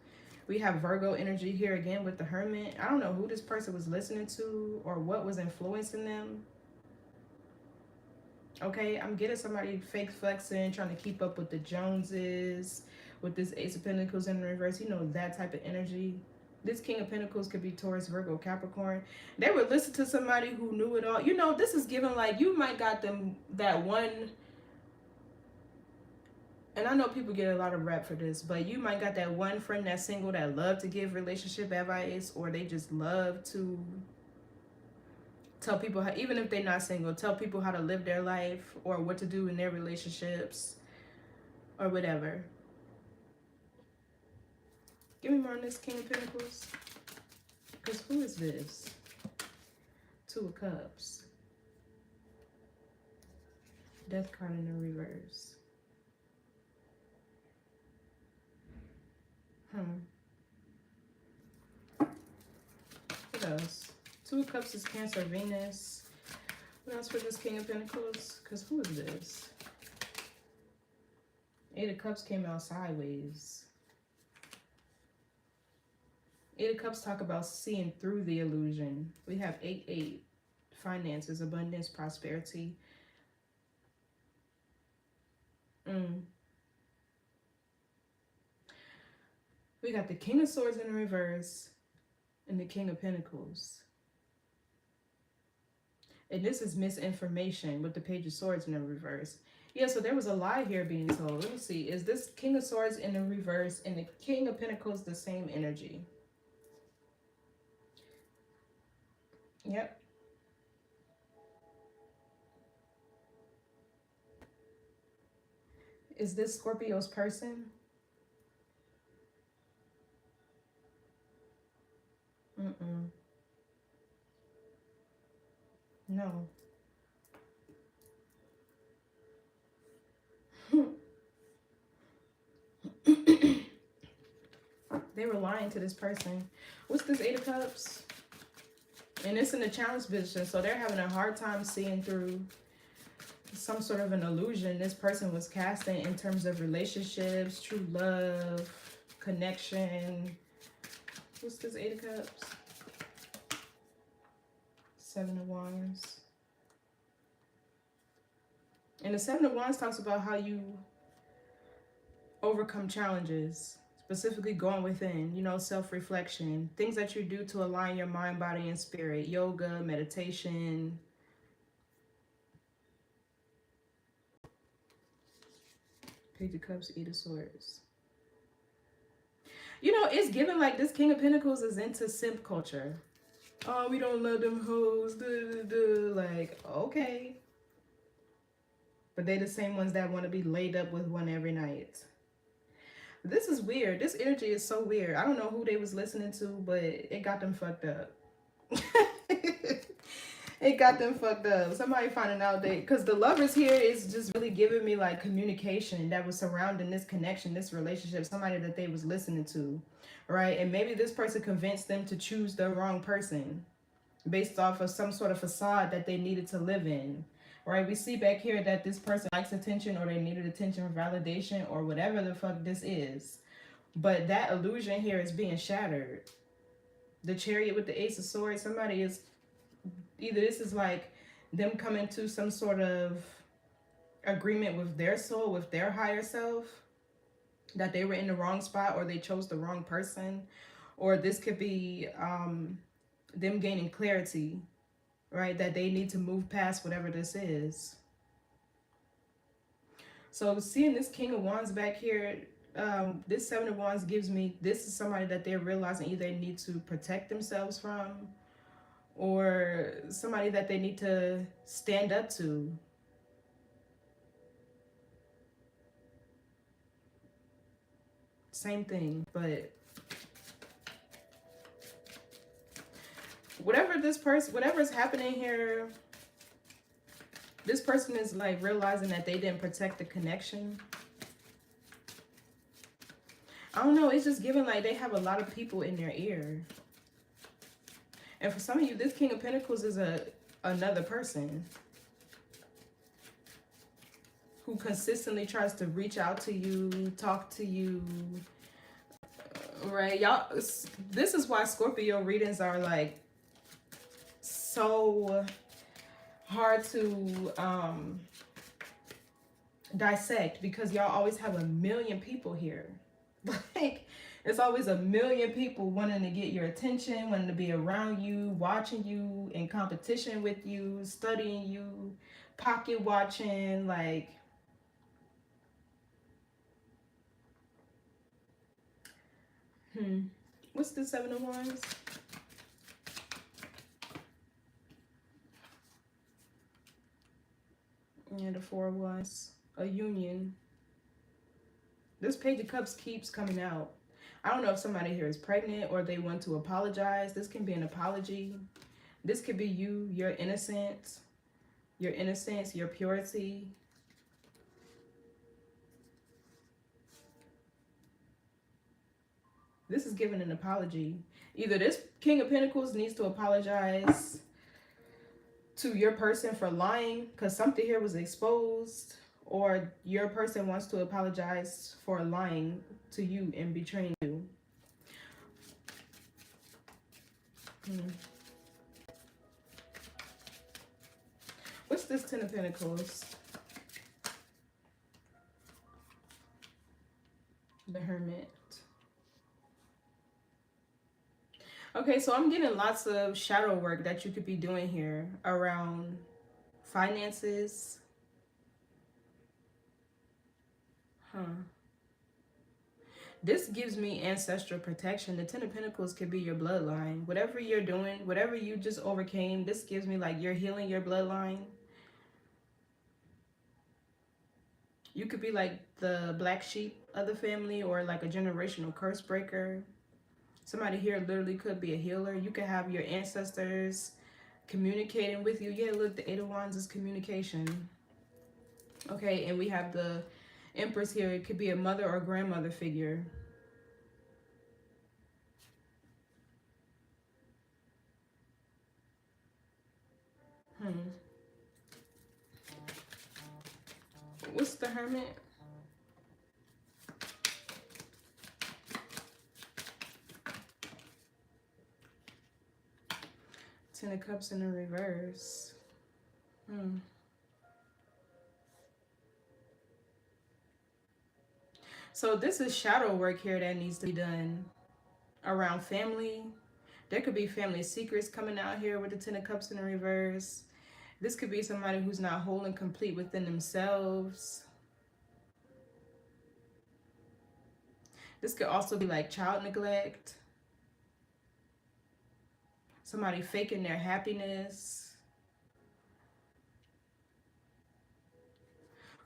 We have Virgo energy here again with the Hermit. I don't know who this person was listening to or what was influencing them. Okay, I'm getting somebody fake flexing, trying to keep up with the Joneses, with this Ace of Pentacles in reverse. You know, that type of energy. This King of Pentacles could be Taurus, Virgo, Capricorn. They would listen to somebody who knew it all. You know, this is given like you might got them that one. And I know people get a lot of rap for this, but you might got that one friend that's single that love to give relationship advice, or they just love to tell people how, even if they're not single, tell people how to live their life or what to do in their relationships or whatever. Give me more on this King of Pentacles. Because who is this? Two of Cups. Death card in the reverse. What else? Two of Cups is Cancer, Venus. What else for this King of Pentacles? Because who is this? Eight of Cups came out sideways. Eight of Cups talk about seeing through the illusion. We have 8-8. Finances, abundance, prosperity. We got the King of Swords in the reverse and the King of Pentacles. And this is misinformation with the Page of Swords in the reverse. Yeah, so there was a lie here being told. Let me see. Is this King of Swords in the reverse and the King of Pentacles the same energy? Yep. Is this Scorpio's person? No. They were lying to this person. What's this Eight of Cups? And it's in the challenge position, so they're having a hard time seeing through some sort of an illusion this person was casting in terms of relationships, true love, connection. What's this Eight of Cups? Seven of Wands. And the Seven of Wands talks about how you overcome challenges, specifically going within, you know, self-reflection, things that you do to align your mind, body, and spirit, yoga, meditation. Page of Cups, Eight of Swords. You know, it's given like this King of Pentacles is into simp culture. Oh, we don't love them hoes. Like, okay. But they the same ones that want to be laid up with one every night. This is weird. This energy is so weird. I don't know who they was listening to, but it got them fucked up. It got them fucked up. Somebody finding out because the Lovers here is just really giving me like communication that was surrounding this connection, this relationship, somebody that they was listening to, right? And maybe this person convinced them to choose the wrong person based off of some sort of facade that they needed to live in, right? We see back here that this person likes attention, or they needed attention or validation, or whatever the fuck this is. But that illusion here is being shattered. The Chariot with the Ace of Swords, somebody is, either this is like them coming to some sort of agreement with their soul, with their higher self, that they were in the wrong spot, or they chose the wrong person, or this could be them gaining clarity, right? That they need to move past whatever this is. So seeing this King of Wands back here, this Seven of Wands gives me, this is somebody that they're realizing either they need to protect themselves from, or somebody that they need to stand up to. Same thing, but whatever's happening here, this person is like realizing that they didn't protect the connection. I don't know, it's just giving like they have a lot of people in their ear. And for some of you, this King of Pentacles is another person who consistently tries to reach out to you, talk to you, right? Y'all, this is why Scorpio readings are like so hard to dissect, because y'all always have a million people here. Like, it's always a million people wanting to get your attention, wanting to be around you, watching you, in competition with you, studying you, pocket watching. Like, what's the Seven of Wands? And the Four of Wands. A union. This Page of Cups keeps coming out. I don't know if somebody here is pregnant or they want to apologize. This can be an apology. This could be you, your innocence, your purity. This is giving an apology. Either this King of Pentacles needs to apologize to your person for lying because something here was exposed, or your person wants to apologize for lying to you and betraying you. What's this Ten of Pentacles? The Hermit. Okay, so I'm getting lots of shadow work that you could be doing here around finances. This gives me ancestral protection. The Ten of Pentacles could be your bloodline. Whatever you're doing, whatever you just overcame, this gives me like you're healing your bloodline. You could be like the black sheep of the family, or like a generational curse breaker. Somebody here literally could be a healer. You could have your ancestors communicating with you. Yeah, look, the Eight of Wands is communication. Okay, and we have the Empress here. It could be a mother or grandmother figure. What's the Hermit? Ten of Cups in the reverse. So this is shadow work here that needs to be done around family. There could be family secrets coming out here with the Ten of Cups in the reverse. This could be somebody who's not whole and complete within themselves. This could also be like child neglect. Somebody faking their happiness.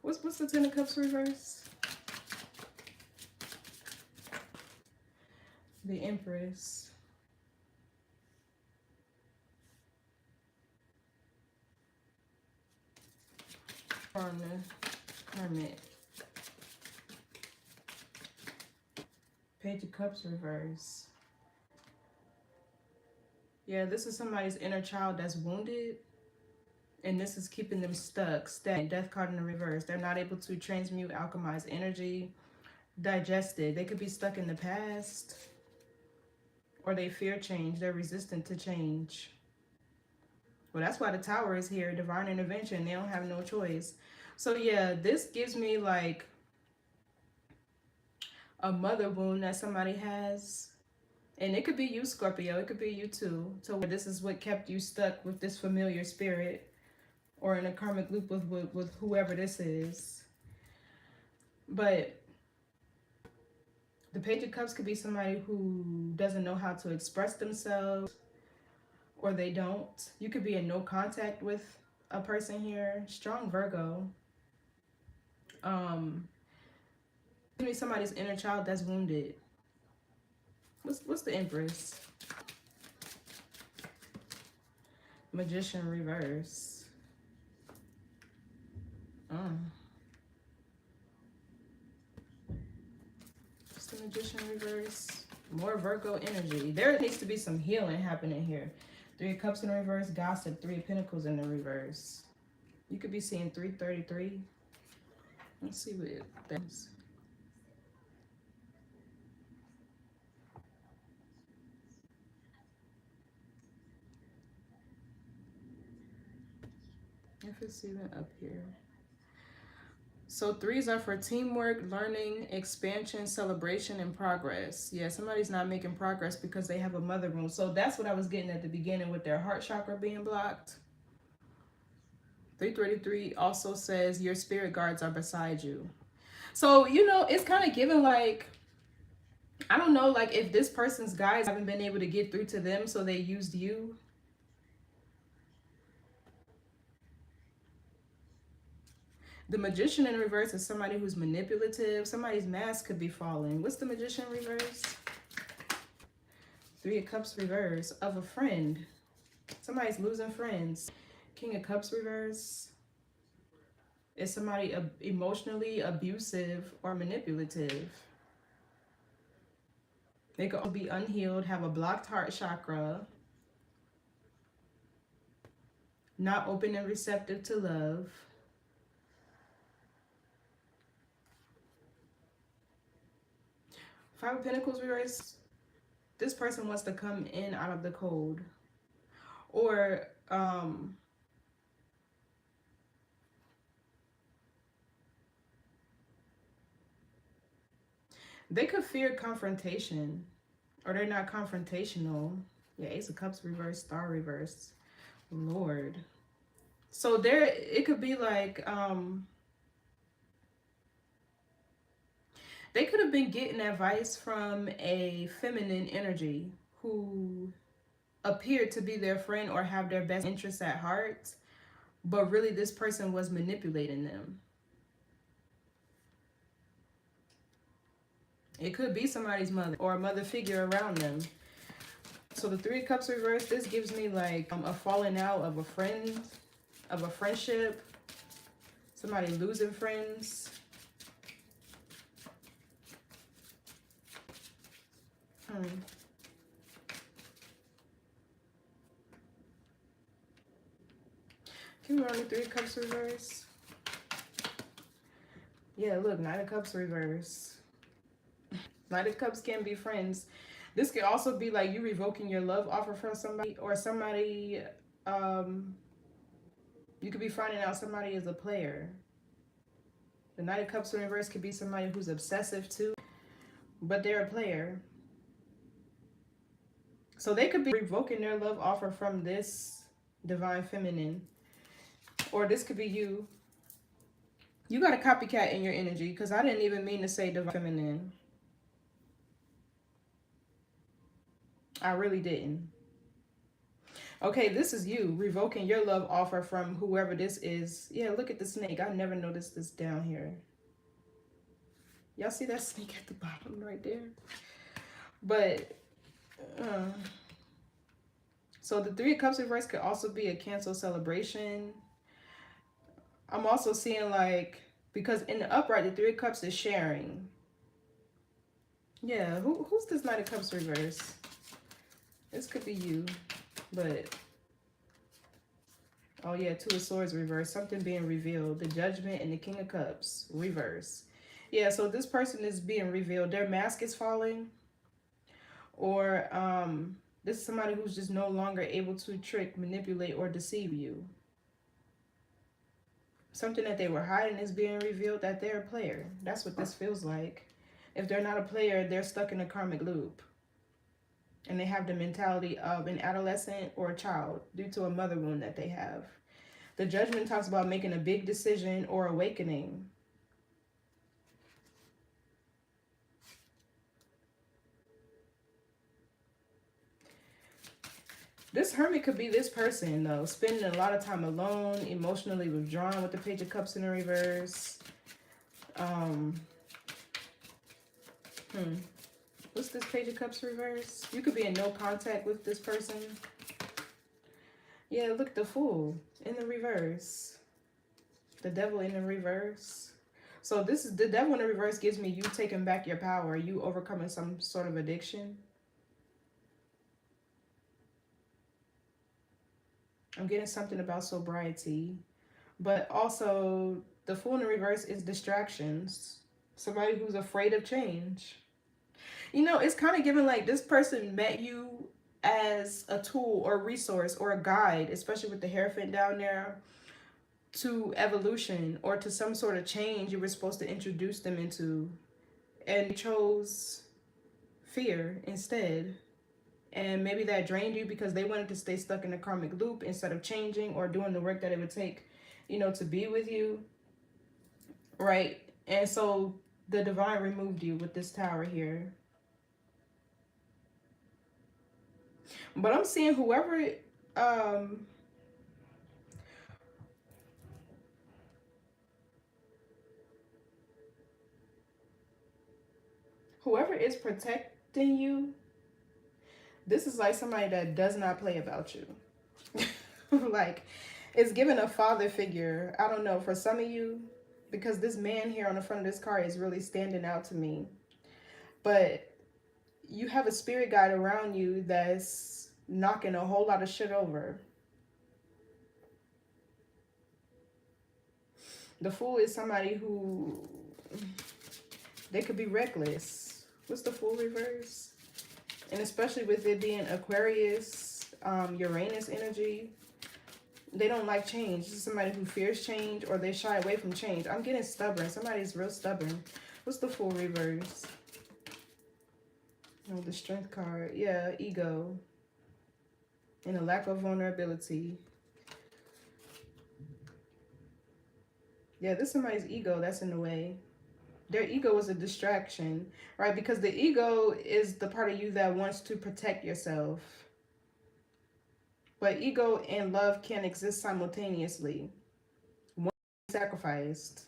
What's the Ten of Cups reverse? The Empress. On the Hermit. Page of Cups reverse. Yeah, this is somebody's inner child that's wounded, and this is keeping them stuck. Death card in the reverse. They're not able to transmute, alchemize energy, digest it. They could be stuck in the past, or they fear change. They're resistant to change. Well, that's why the Tower is here. Divine intervention. They don't have no choice. So yeah, this gives me like a mother wound that somebody has. And it could be you, Scorpio. It could be you too. So this is what kept you stuck with this familiar spirit, or in a karmic loop with whoever this is. But the Page of Cups could be somebody who doesn't know how to express themselves, or they don't. You could be in no contact with a person here. Strong Virgo. Could be somebody's inner child that's wounded. What's the Empress? Magician reverse. What's the Magician reverse? More Virgo energy. There needs to be some healing happening here. Three of Cups in the reverse. Gossip. Three of Pentacles in the reverse. You could be seeing 333. Let's see what that is. If it's even up here. So 3s are for teamwork, learning, expansion, celebration, and progress. Yeah, somebody's not making progress because they have a mother wound. So that's what I was getting at the beginning with their heart chakra being blocked. 333 also says your spirit guards are beside you. So, you know, it's kind of given like, I don't know, like if this person's guides haven't been able to get through to them, so they used you. The magician in reverse is somebody who's manipulative. Somebody's mask could be falling. What's the magician reverse? 3 of Cups reverse of a friend. Somebody's losing friends. King of Cups reverse is somebody emotionally abusive or manipulative. They could also be unhealed, have a blocked heart chakra, not open and receptive to love. 5 of Pentacles reverse. This person wants to come in out of the cold. Or they could fear confrontation, or they're not confrontational. Yeah, Ace of Cups reverse, Star reverse. Lord. So there, it could be like, they could have been getting advice from a feminine energy who appeared to be their friend or have their best interests at heart, but really this person was manipulating them. It could be somebody's mother or a mother figure around them. So the 3 of Cups reverse, this gives me like a falling out of a friend, of a friendship, somebody losing friends. Can we run the 3 of Cups reverse? Yeah, look, Knight of Cups reverse. Knight of Cups can be friends. This could also be like you revoking your love offer from somebody, or somebody, you could be finding out somebody is a player. The Knight of Cups in reverse could be somebody who's obsessive too, but they're a player. So they could be revoking their love offer from this divine feminine. Or this could be you. You got a copycat in your energy, because I didn't even mean to say divine feminine. I really didn't. Okay, this is you revoking your love offer from whoever this is. Yeah, look at the snake. I never noticed this down here. Y'all see that snake at the bottom right there? But, so the 3 of Cups reverse could also be a cancel celebration. I'm also seeing like, because in the upright, the 3 of Cups is sharing. Yeah, who's this Knight of Cups reverse? This could be you, but, oh yeah, 2 of Swords reverse, something being revealed. The Judgment and the King of Cups reverse. Yeah, so this person is being revealed. Their mask is falling, or this is somebody who's just no longer able to trick, manipulate, or deceive you. Something that they were hiding is being revealed, that they're a player. That's what this feels like. If they're not a player, they're stuck in a karmic loop. And they have the mentality of an adolescent or a child due to a mother wound that they have. The Judgment talks about making a big decision or awakening. This Hermit could be this person, though, spending a lot of time alone, emotionally withdrawn with the Page of Cups in the reverse. What's this Page of Cups reverse? You could be in no contact with this person. Yeah, look, the Fool in the reverse. The Devil in the reverse. So this is the Devil in the reverse gives me you taking back your power, you overcoming some sort of addiction. I'm getting something about sobriety, but also the Fool in the reverse is distractions. Somebody who's afraid of change. You know, it's kind of given like this person met you as a tool or resource or a guide, especially with the Hierophant down there. to evolution or to some sort of change you were supposed to introduce them into, and they chose fear instead. And maybe that drained you because they wanted to stay stuck in a karmic loop instead of changing or doing the work that it would take, you know, to be with you, right? And so the divine removed you with this tower here. But I'm seeing whoever whoever is protecting you, this is like somebody that does not play about you. Like, it's given a father figure. I don't know, for some of you, because this man here on the front of this card is really standing out to me. But you have a spirit guide around you that's knocking a whole lot of shit over. The Fool is somebody who, they could be reckless. What's the Fool reverse? And especially with it being Aquarius, Uranus energy, they don't like change. This is somebody who fears change, or they shy away from change. I'm getting stubborn. Somebody's real stubborn. What's the Fool reverse? Oh, the Strength card. Yeah, ego. And a lack of vulnerability. Yeah, this is somebody's ego that's in the way. Their ego is a distraction, right? Because the ego is the part of you that wants to protect yourself. But ego and love can exist simultaneously. One is sacrificed.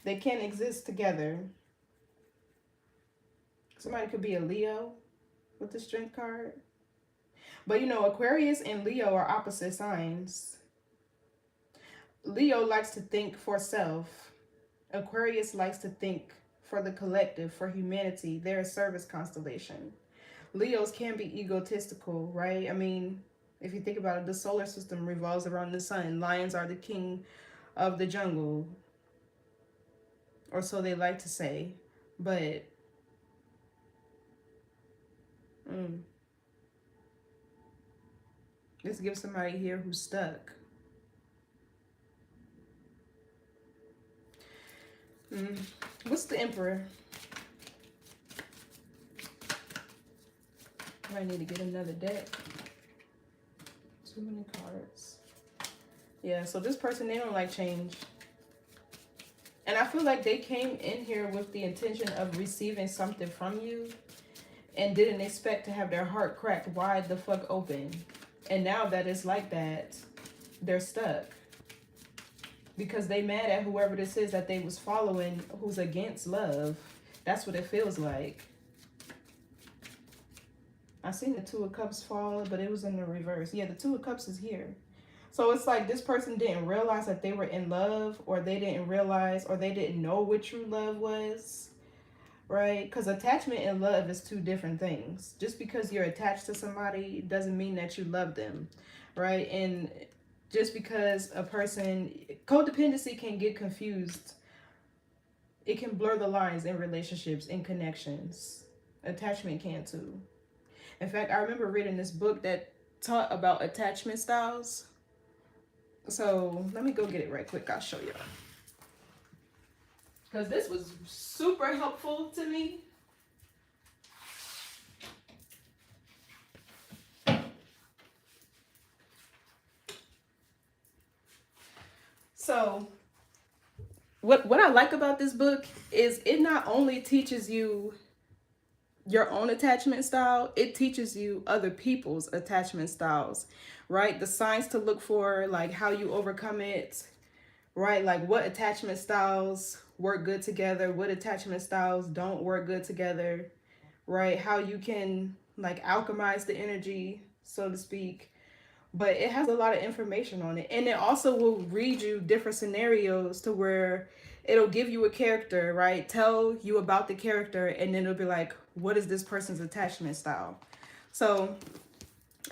They can't exist together. Somebody could be a Leo with the Strength card. But you know, Aquarius and Leo are opposite signs. Leo likes to think for self. Aquarius likes to think for the collective, for humanity. They're a service constellation. Leos can be egotistical, right? I mean, if you think about it, the solar system revolves around the sun. Lions are the king of the jungle, or so they like to say. But let's give somebody here who's stuck. What's the Emperor? I need to get another deck. Too many cards. Yeah, so this person, they don't like change. And I feel like they came in here with the intention of receiving something from you and didn't expect to have their heart cracked wide the fuck open. And now that it's like that, they're stuck. Because they mad at whoever this is that they was following who's against love. That's what it feels like. I seen the Two of Cups fall, but it was in the reverse. Yeah, the Two of Cups is here. So it's like this person didn't realize that they were in love, or they didn't realize, or they didn't know what true love was, right? Because attachment and love is two different things. Just because you're attached to somebody doesn't mean that you love them, right? And just because a person, codependency can get confused. It can blur the lines in relationships, in connections. Attachment can too. In fact, I remember reading this book that taught about attachment styles. So let me go get it right quick. I'll show you. Because this was super helpful to me. So what I like about this book is it not only teaches you your own attachment style, it teaches you other people's attachment styles, right? The signs to look for, like how you overcome it, right? Like what attachment styles work good together, what attachment styles don't work good together, right? How you can like alchemize the energy, so to speak. But it has a lot of information on it. And it also will read you different scenarios to where it'll give you a character, right? Tell you about the character, and then it'll be like, what is this person's attachment style? So,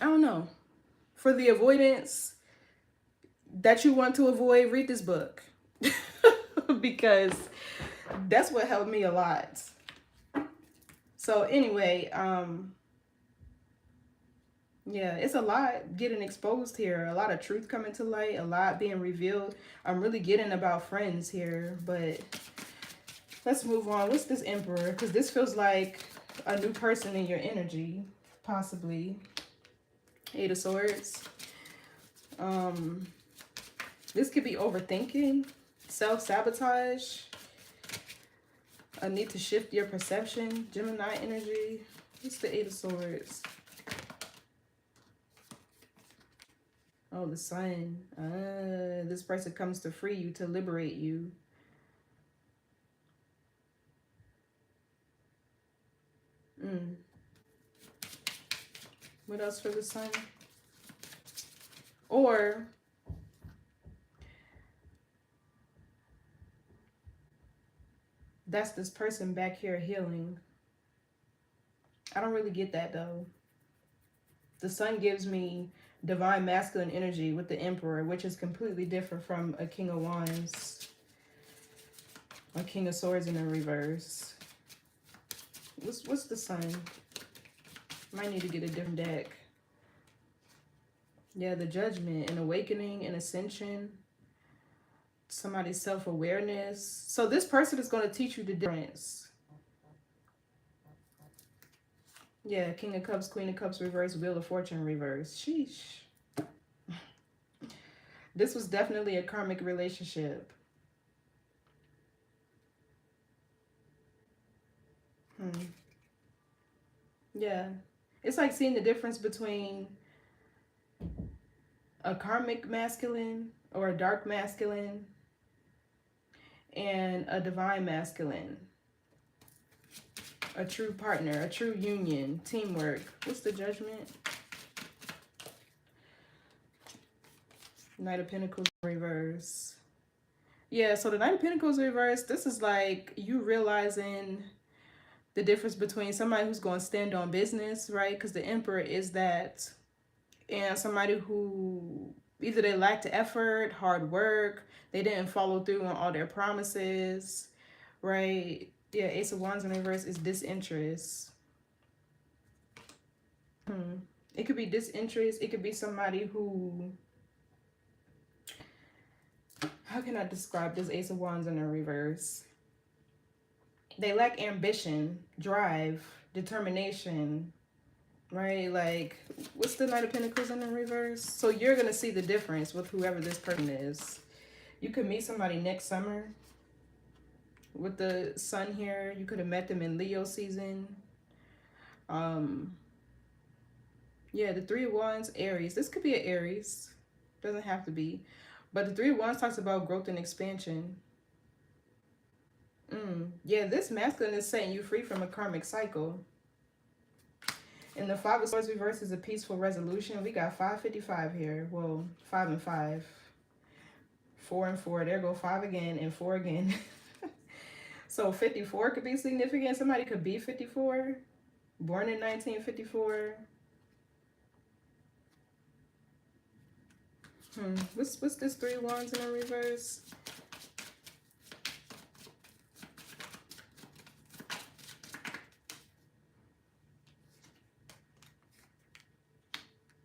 I don't know. For the avoidance that you want to avoid, read this book. Because that's what helped me a lot. So anyway, Yeah, it's a lot getting exposed here. A lot of truth coming to light. A lot being revealed. I'm really getting about friends here. But let's move on. What's this Emperor? Because this feels like a new person in your energy. Possibly. Eight of Swords. This could be overthinking. Self-sabotage. A need to shift your perception. Gemini energy. What's the Eight of Swords? Oh, the Sun. This person comes to free you, to liberate you. What else for the Sun? Or that's this person back here healing. I don't really get that though. The Sun gives me divine masculine energy with the Emperor, which is completely different from a King of Wands, a King of Swords in the reverse. What's the Sun? Might need to get a different deck. Yeah, the Judgment, an awakening, an ascension, somebody's self-awareness. So this person is going to teach you the difference. Yeah, King of Cups, Queen of Cups reverse, Wheel of Fortune reverse. Sheesh. This was definitely a karmic relationship. Yeah. It's like seeing the difference between a karmic masculine or a dark masculine and a divine masculine. A true partner, a true union, teamwork. What's the Judgment? Knight of Pentacles reverse. Yeah, so the Knight of Pentacles reverse, this is like you realizing the difference between somebody who's going to stand on business, right? Because the Emperor is that. And somebody who either they lacked effort, hard work, they didn't follow through on all their promises, right? Yeah, Ace of Wands in reverse is disinterest. It could be disinterest. It could be somebody who, how can I describe this Ace of Wands in the reverse? They lack ambition, drive, determination, right? Like, what's the Knight of Pentacles in the reverse? So you're going to see the difference with whoever this person is. You could meet somebody next summer with the Sun here. You could have met them in Leo season. Yeah, the Three of Wands, Aries. This could be an Aries. Doesn't have to be. But the Three of Wands talks about growth and expansion. Yeah, this masculine is setting you free from a karmic cycle. And the Five of Swords reverse is a peaceful resolution. We got 555 here. Well, 5 and 5. 4 and 4. There go 5 again and 4 again. So 54 could be significant. Somebody could be 54. Born in 1954. What's this Three of Wands in the reverse?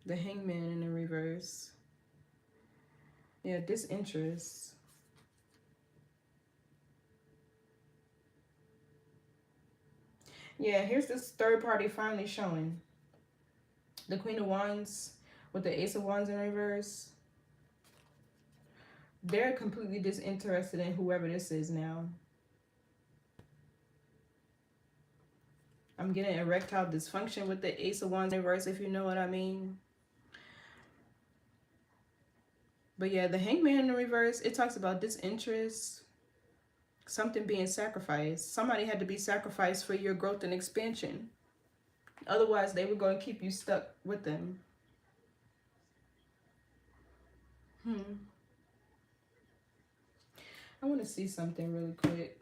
The Hangman in the reverse. Yeah, disinterest. Yeah, here's this third party finally showing. The Queen of Wands with the Ace of Wands in reverse. They're completely disinterested in whoever this is now. I'm getting erectile dysfunction with the Ace of Wands in reverse, if you know what I mean. But yeah, the Hangman in the reverse, it talks about disinterest, something being sacrificed. Somebody had to be sacrificed for your growth and expansion. Otherwise, they were going to keep you stuck with them. I want to see something really quick.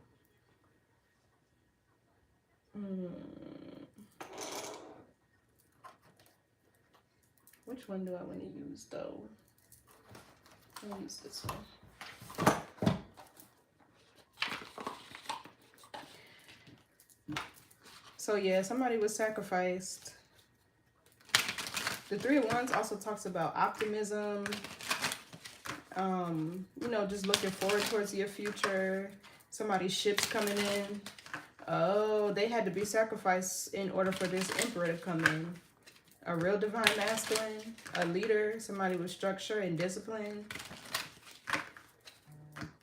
Which one do I want to use, though? I'll use this one. So, yeah, somebody was sacrificed. The Three of Wands also talks about optimism, you know, just looking forward towards your future. Somebody's ship's coming in. Oh, they had to be sacrificed in order for this Emperor to come in. A real divine masculine, a leader, somebody with structure and discipline.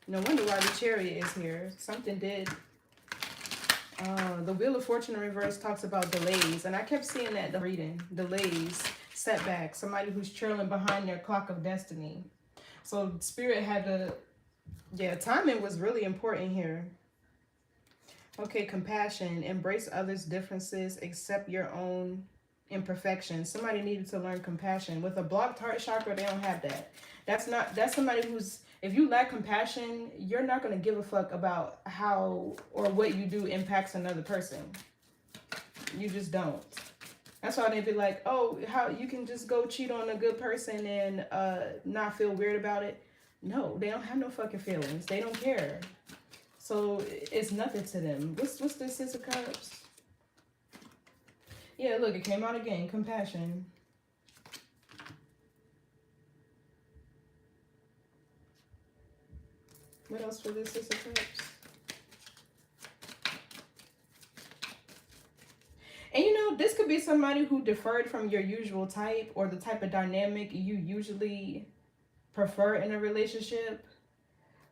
No wonder why the Chariot is here. Something did. The Wheel of Fortune in reverse talks about delays. And I kept seeing that the reading. Delays, setbacks, somebody who's trailing behind their clock of destiny. So Spirit had to, yeah, timing was really important here. Okay, compassion, embrace others' differences, accept your own imperfections. Somebody needed to learn compassion. With a blocked heart chakra, they don't have that. That's somebody who's, if you lack compassion, you're not going to give a fuck about how or what you do impacts another person. You just don't. That's why they be like, oh, how you can just go cheat on a good person and not feel weird about it. No, they don't have no fucking feelings. They don't care. So it's nothing to them. What's this Six of Cups? Yeah, look, it came out again. Compassion. What else for this Six of Cups? And you know, this could be somebody who deferred from your usual type or the type of dynamic you usually prefer in a relationship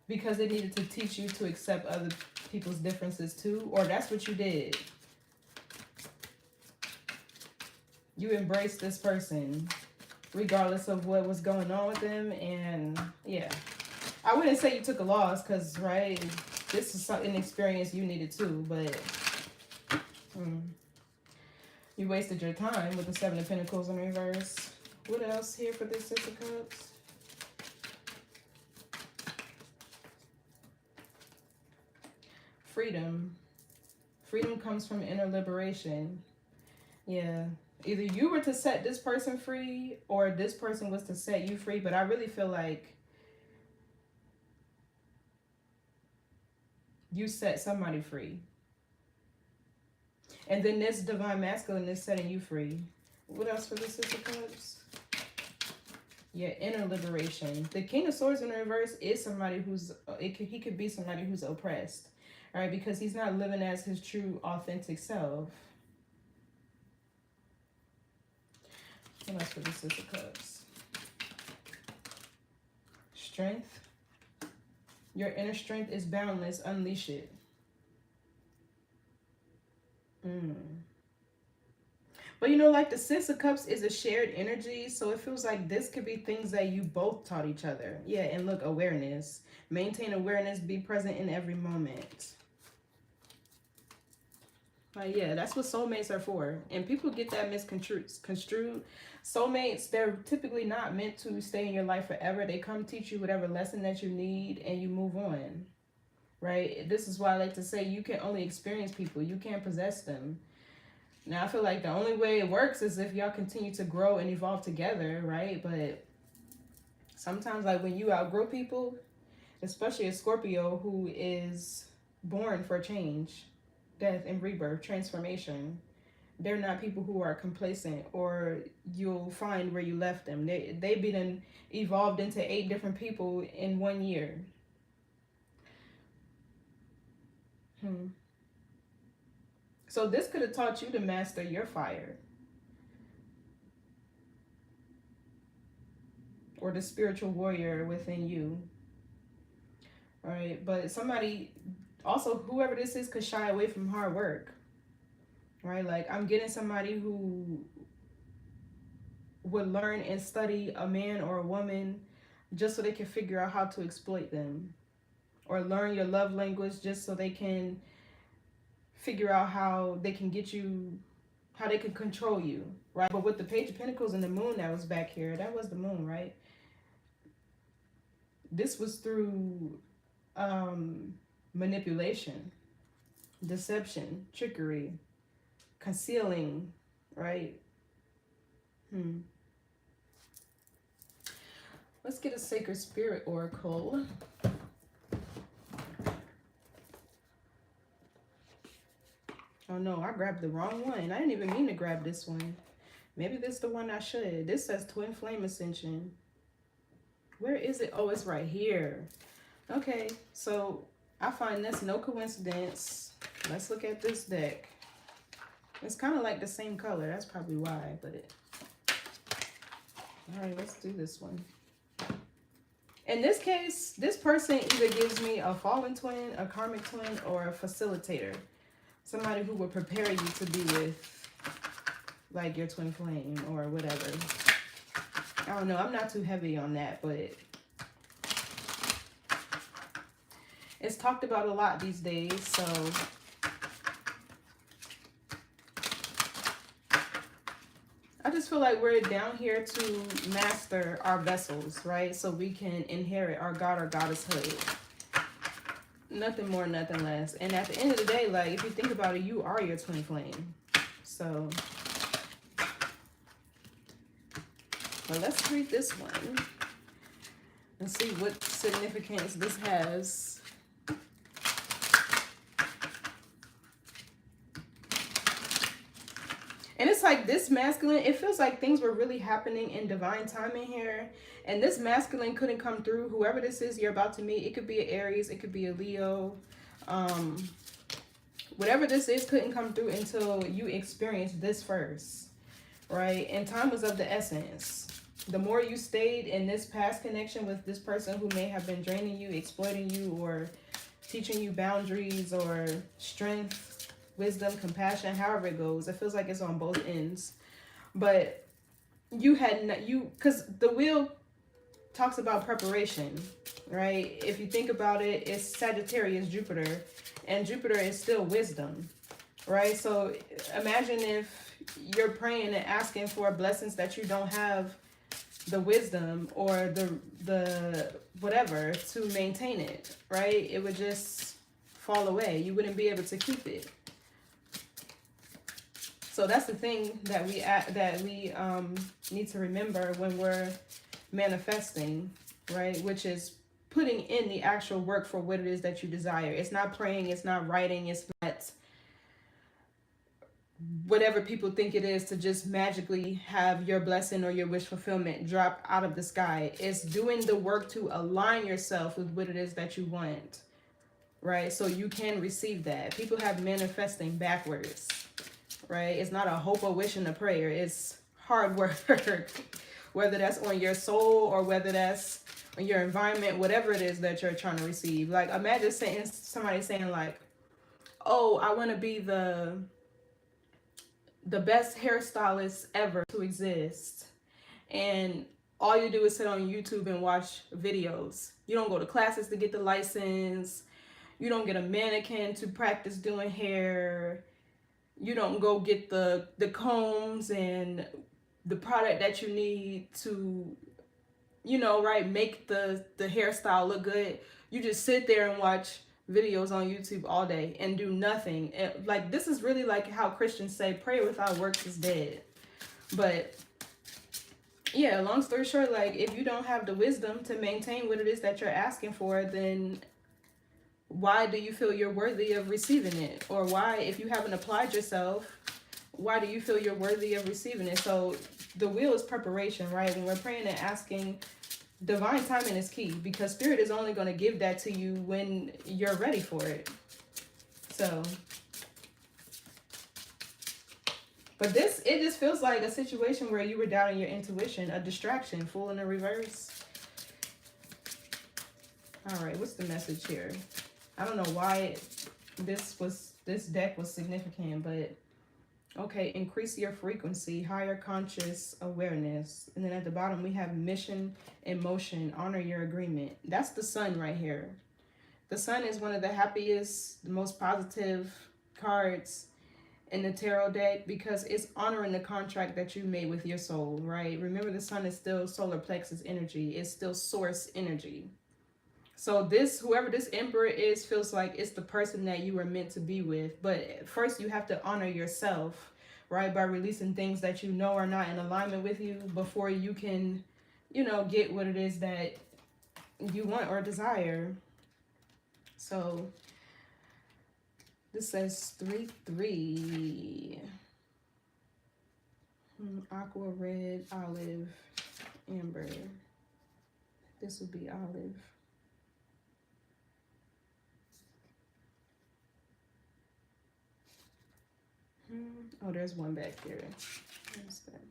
because they needed to teach you to accept other people's differences too, or that's what you did. You embraced this person regardless of what was going on with them, and yeah. I wouldn't say you took a loss because, right, this is an experience you needed too, but you wasted your time with the Seven of Pentacles in reverse. What else here for this Six of Cups? Freedom. Freedom comes from inner liberation. Yeah. Either you were to set this person free or this person was to set you free, but I really feel like you set somebody free. And then this divine masculine is setting you free. What else for the Six of Cups? Yeah, inner liberation. The King of Swords in reverse is somebody who's, he could be somebody who's oppressed. All right, because he's not living as his true, authentic self. What else for the Six of Cups? Strength. Your inner strength is boundless. Unleash it. But you know, like the Six of Cups is a shared energy, so it feels like this could be things that you both taught each other. Yeah, and look, awareness. Maintain awareness, be present in every moment. Yeah, that's what soulmates are for. And people get that misconstrued. Soulmates, they're typically not meant to stay in your life forever. They come teach you whatever lesson that you need and you move on. Right? This is why I like to say you can only experience people. You can't possess them. Now, I feel like the only way it works is if y'all continue to grow and evolve together, right? But sometimes, like, when you outgrow people, especially a Scorpio who is born for change, death and rebirth, transformation, they're not people who are complacent, or you'll find where you left them. They've been evolved into 8 different people in 1 year. So this could have taught you to master your fire. Or the spiritual warrior within you. All right, but somebody, also whoever this is, could shy away from hard work. Right, like I'm getting somebody who would learn and study a man or a woman just so they can figure out how to exploit them. Or learn your love language just so they can figure out how they can get you, how they can control you, right? But with the Page of Pentacles and the moon that was back here, that was the moon, right? This was through manipulation, deception, trickery, concealing, right? Let's get a Sacred Spirit Oracle. Oh no, I grabbed the wrong one. I didn't even mean to grab this one. Maybe this is the one I should. This says twin flame ascension. Where is it? Oh, it's right here. Okay, so I find this no coincidence. Let's look at this deck. It's kind of like the same color. That's probably why, but all right, let's do this one. In this case, this person either gives me a fallen twin, a karmic twin, or a facilitator. Somebody who would prepare you to be with, like, your twin flame or whatever. I don't know. I'm not too heavy on that, but it's talked about a lot these days, so I just feel like we're down here to master our vessels, right? So we can inherit our God or goddesshood. Nothing more, nothing less. And at the end of the day, like, if you think about it, you are your twin flame. So, well, let's read this one and see what significance this has. And it's like this masculine, it feels like things were really happening in divine timing here. And this masculine couldn't come through. Whoever this is you're about to meet, it could be an Aries, it could be a Leo. Whatever this is couldn't come through until you experience this first, right? And time was of the essence. The more you stayed in this past connection with this person who may have been draining you, exploiting you, or teaching you boundaries or strength, wisdom, compassion, however it goes, it feels like it's on both ends. But you had because the wheel talks about preparation, right? If you think about it, it's Sagittarius, Jupiter, and Jupiter is still wisdom, right? So imagine if you're praying and asking for blessings that you don't have the wisdom or the whatever to maintain it, right? It would just fall away. You wouldn't be able to keep it. So that's the thing that we need to remember when we're manifesting, right? Which is putting in the actual work for what it is that you desire. It's not praying, it's not writing, it's not whatever people think it is to just magically have your blessing or your wish fulfillment drop out of the sky. It's doing the work to align yourself with what it is that you want, right? So you can receive that. People have manifesting backwards, right? It's not a hope, a wish, and a prayer. It's hard work, whether that's on your soul or whether that's on your environment, whatever it is that you're trying to receive. Like, imagine somebody saying like, oh, I want to be the best hairstylist ever to exist. And all you do is sit on YouTube and watch videos. You don't go to classes to get the license. You don't get a mannequin to practice doing hair. You don't go get the combs and the product that you need to, right, make the hairstyle look good. You just sit there and watch videos on YouTube all day and do nothing. Like, this is really like how Christians say, prayer without works is dead. But yeah, long story short, like, if you don't have the wisdom to maintain what it is that you're asking for, then why do you feel you're worthy of receiving it? Or why, if you haven't applied yourself, why do you feel you're worthy of receiving it? So the wheel is preparation, right? When we're praying and asking, divine timing is key, because spirit is only going to give that to you when you're ready for it. So, but it just feels like a situation where you were doubting your intuition, a distraction, full in the reverse. All right, what's the message here? I don't know why this deck was significant, but okay, increase your frequency, higher conscious awareness. And then at the bottom, we have mission and motion, honor your agreement. That's the sun right here. The sun is one of the happiest, the most positive cards in the tarot deck because it's honoring the contract that you made with your soul, right? Remember, the sun is still solar plexus energy. It's still source energy. So whoever this emperor is, feels like it's the person that you were meant to be with. But first you have to honor yourself, right? By releasing things that you know are not in alignment with you before you can, get what it is that you want or desire. So this says 3-3. Aqua, red, olive, amber. This would be olive. Oh, there's one back here. What's that?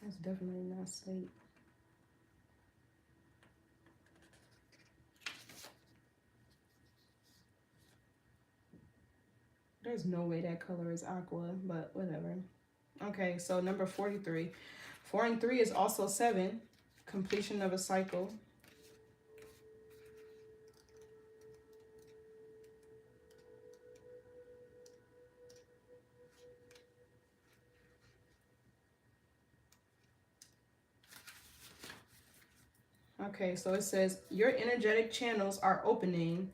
That's definitely not slate. There's no way that color is aqua, but whatever. Okay, so number 43. 4 and 3 is also 7. Completion of a cycle. Okay, so it says your energetic channels are opening.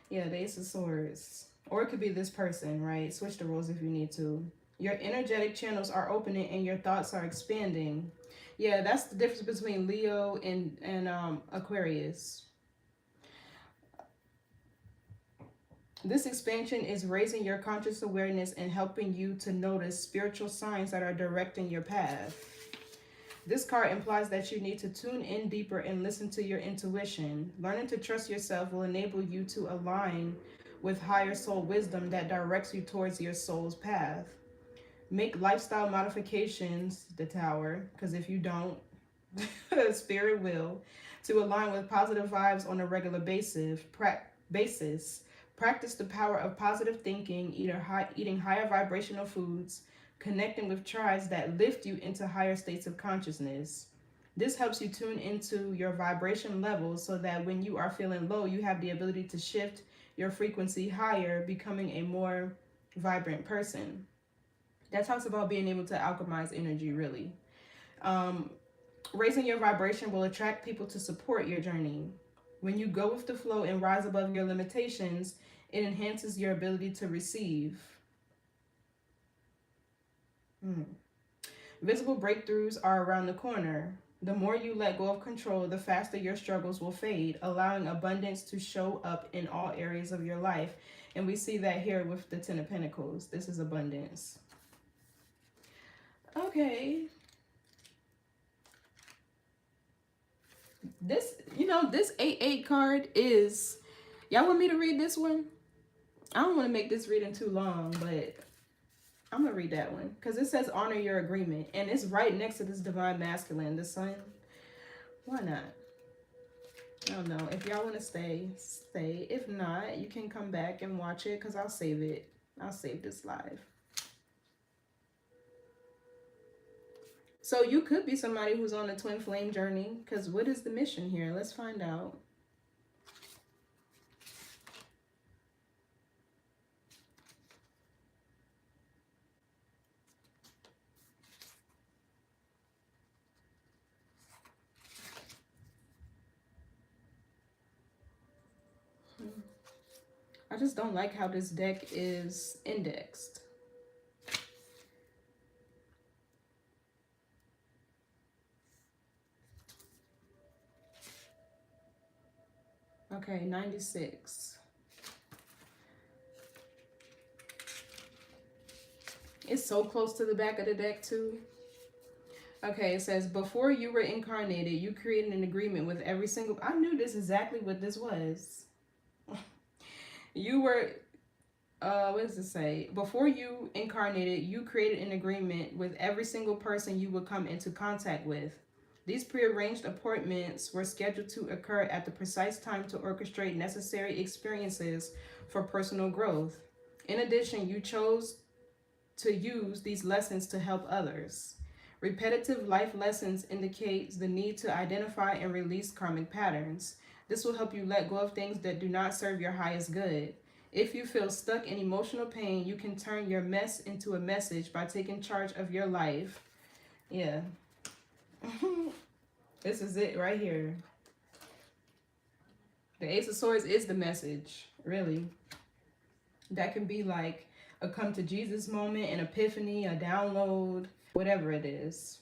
Yeah, the Ace of Swords. Or it could be this person, right? Switch the roles if you need to. Your energetic channels are opening and your thoughts are expanding. Yeah, that's the difference between Leo and Aquarius. This expansion is raising your conscious awareness and helping you to notice spiritual signs that are directing your path. This card implies that you need to tune in deeper and listen to your intuition. Learning to trust yourself will enable you to align with higher soul wisdom that directs you towards your soul's path. Make lifestyle modifications, the Tower, because if you don't, Spirit will, to align with positive vibes on a regular basis. Practice the power of positive thinking, eating higher vibrational foods, connecting with tribes that lift you into higher states of consciousness. This helps you tune into your vibration levels so that when you are feeling low, you have the ability to shift your frequency higher, becoming a more vibrant person. That talks about being able to alchemize energy, really. Raising your vibration will attract people to support your journey. When you go with the flow and rise above your limitations, it enhances your ability to receive. Visible breakthroughs are around the corner. The more you let go of control, the faster your struggles will fade, allowing abundance to show up in all areas of your life. And we see that here with the Ten of Pentacles. This is abundance. Okay. This, this 8-8 card is... Y'all want me to read this one? I don't want to make this reading too long, but I'm going to read that one. Because it says honor your agreement. And it's right next to this divine masculine, the sun. Why not? I don't know. If y'all want to stay, stay. If not, you can come back and watch it because I'll save it. I'll save this live. So you could be somebody who's on a twin flame journey. Because what is the mission here? Let's find out. I just don't like how this deck is indexed. Okay, 96. It's so close to the back of the deck too. Okay, it says, before you were incarnated, you created an agreement with every single... I knew this exactly what this was. You were... what does it say? Before you incarnated, you created an agreement with every single person you would come into contact with. These prearranged appointments were scheduled to occur at the precise time to orchestrate necessary experiences for personal growth. In addition, you chose to use these lessons to help others. Repetitive life lessons indicates the need to identify and release karmic patterns. This will help you let go of things that do not serve your highest good. If you feel stuck in emotional pain, you can turn your mess into a message by taking charge of your life. Yeah. This is it right here. The Ace of Swords is the message, really. That can be like a come to Jesus moment, an epiphany, a download, whatever it is.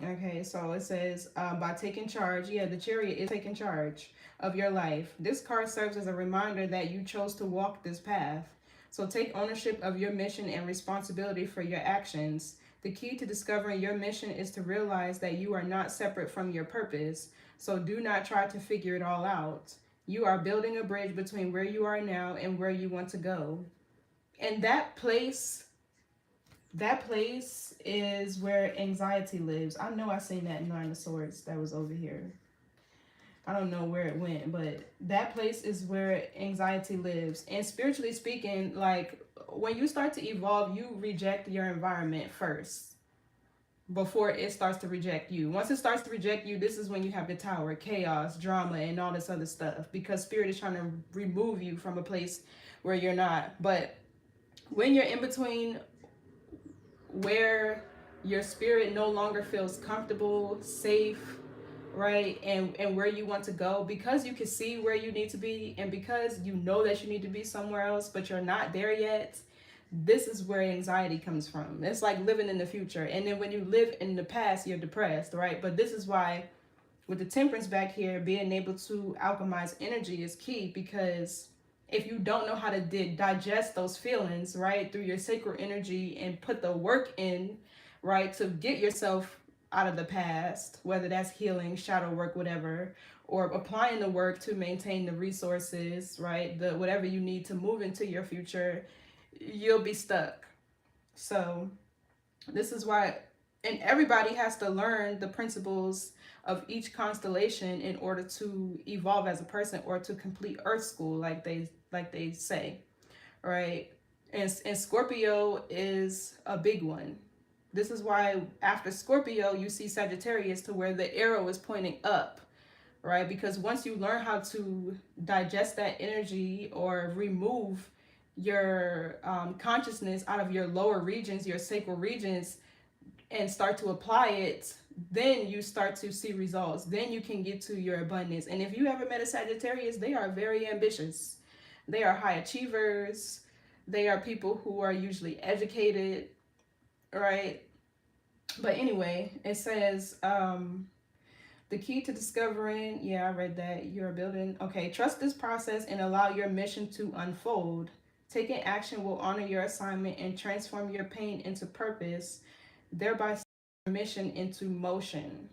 Okay, so it says, by taking charge, yeah, the Chariot is taking charge of your life. This card serves as a reminder that you chose to walk this path. So take ownership of your mission and responsibility for your actions. The key to discovering your mission is to realize that you are not separate from your purpose. So do not try to figure it all out. You are building a bridge between where you are now and where you want to go. And that place is where anxiety lives. I know I seen that Nine of Swords that was over here. I don't know where it went, but that place is where anxiety lives. And spiritually speaking, like when you start to evolve, you reject your environment first before it starts to reject you. Once it starts to reject you, this is when you have the Tower, chaos, drama, and all this other stuff, because spirit is trying to remove you from a place where you're not. But when you're in between where your spirit no longer feels comfortable, safe, right, and where you want to go, because you can see where you need to be, and because you know that you need to be somewhere else but you're not there yet, this is where anxiety comes from. It's like living in the future, and then when you live in the past, you're depressed, right? But this is why with the Temperance back here, being able to alchemize energy is key, because if you don't know how to digest those feelings, right, through your sacral energy and put the work in, right, to get yourself out of the past, whether that's healing, shadow work, whatever, or applying the work to maintain the resources, right, the whatever you need to move into your future, you'll be stuck. So this is why, and everybody has to learn the principles of each constellation in order to evolve as a person, or to complete Earth School, like they say, right? And Scorpio is a big one. This is why after Scorpio, you see Sagittarius, to where the arrow is pointing up, right? Because once you learn how to digest that energy, or remove your consciousness out of your lower regions, your sacral regions, and start to apply it, then you start to see results. Then you can get to your abundance. And if you ever met a Sagittarius, they are very ambitious. They are high achievers. They are people who are usually educated, right? But anyway, it says the key to discovering, yeah, I read that, you're building, okay, trust this process and allow your mission to unfold. Taking action will honor your assignment and transform your pain into purpose, thereby setting your mission into motion.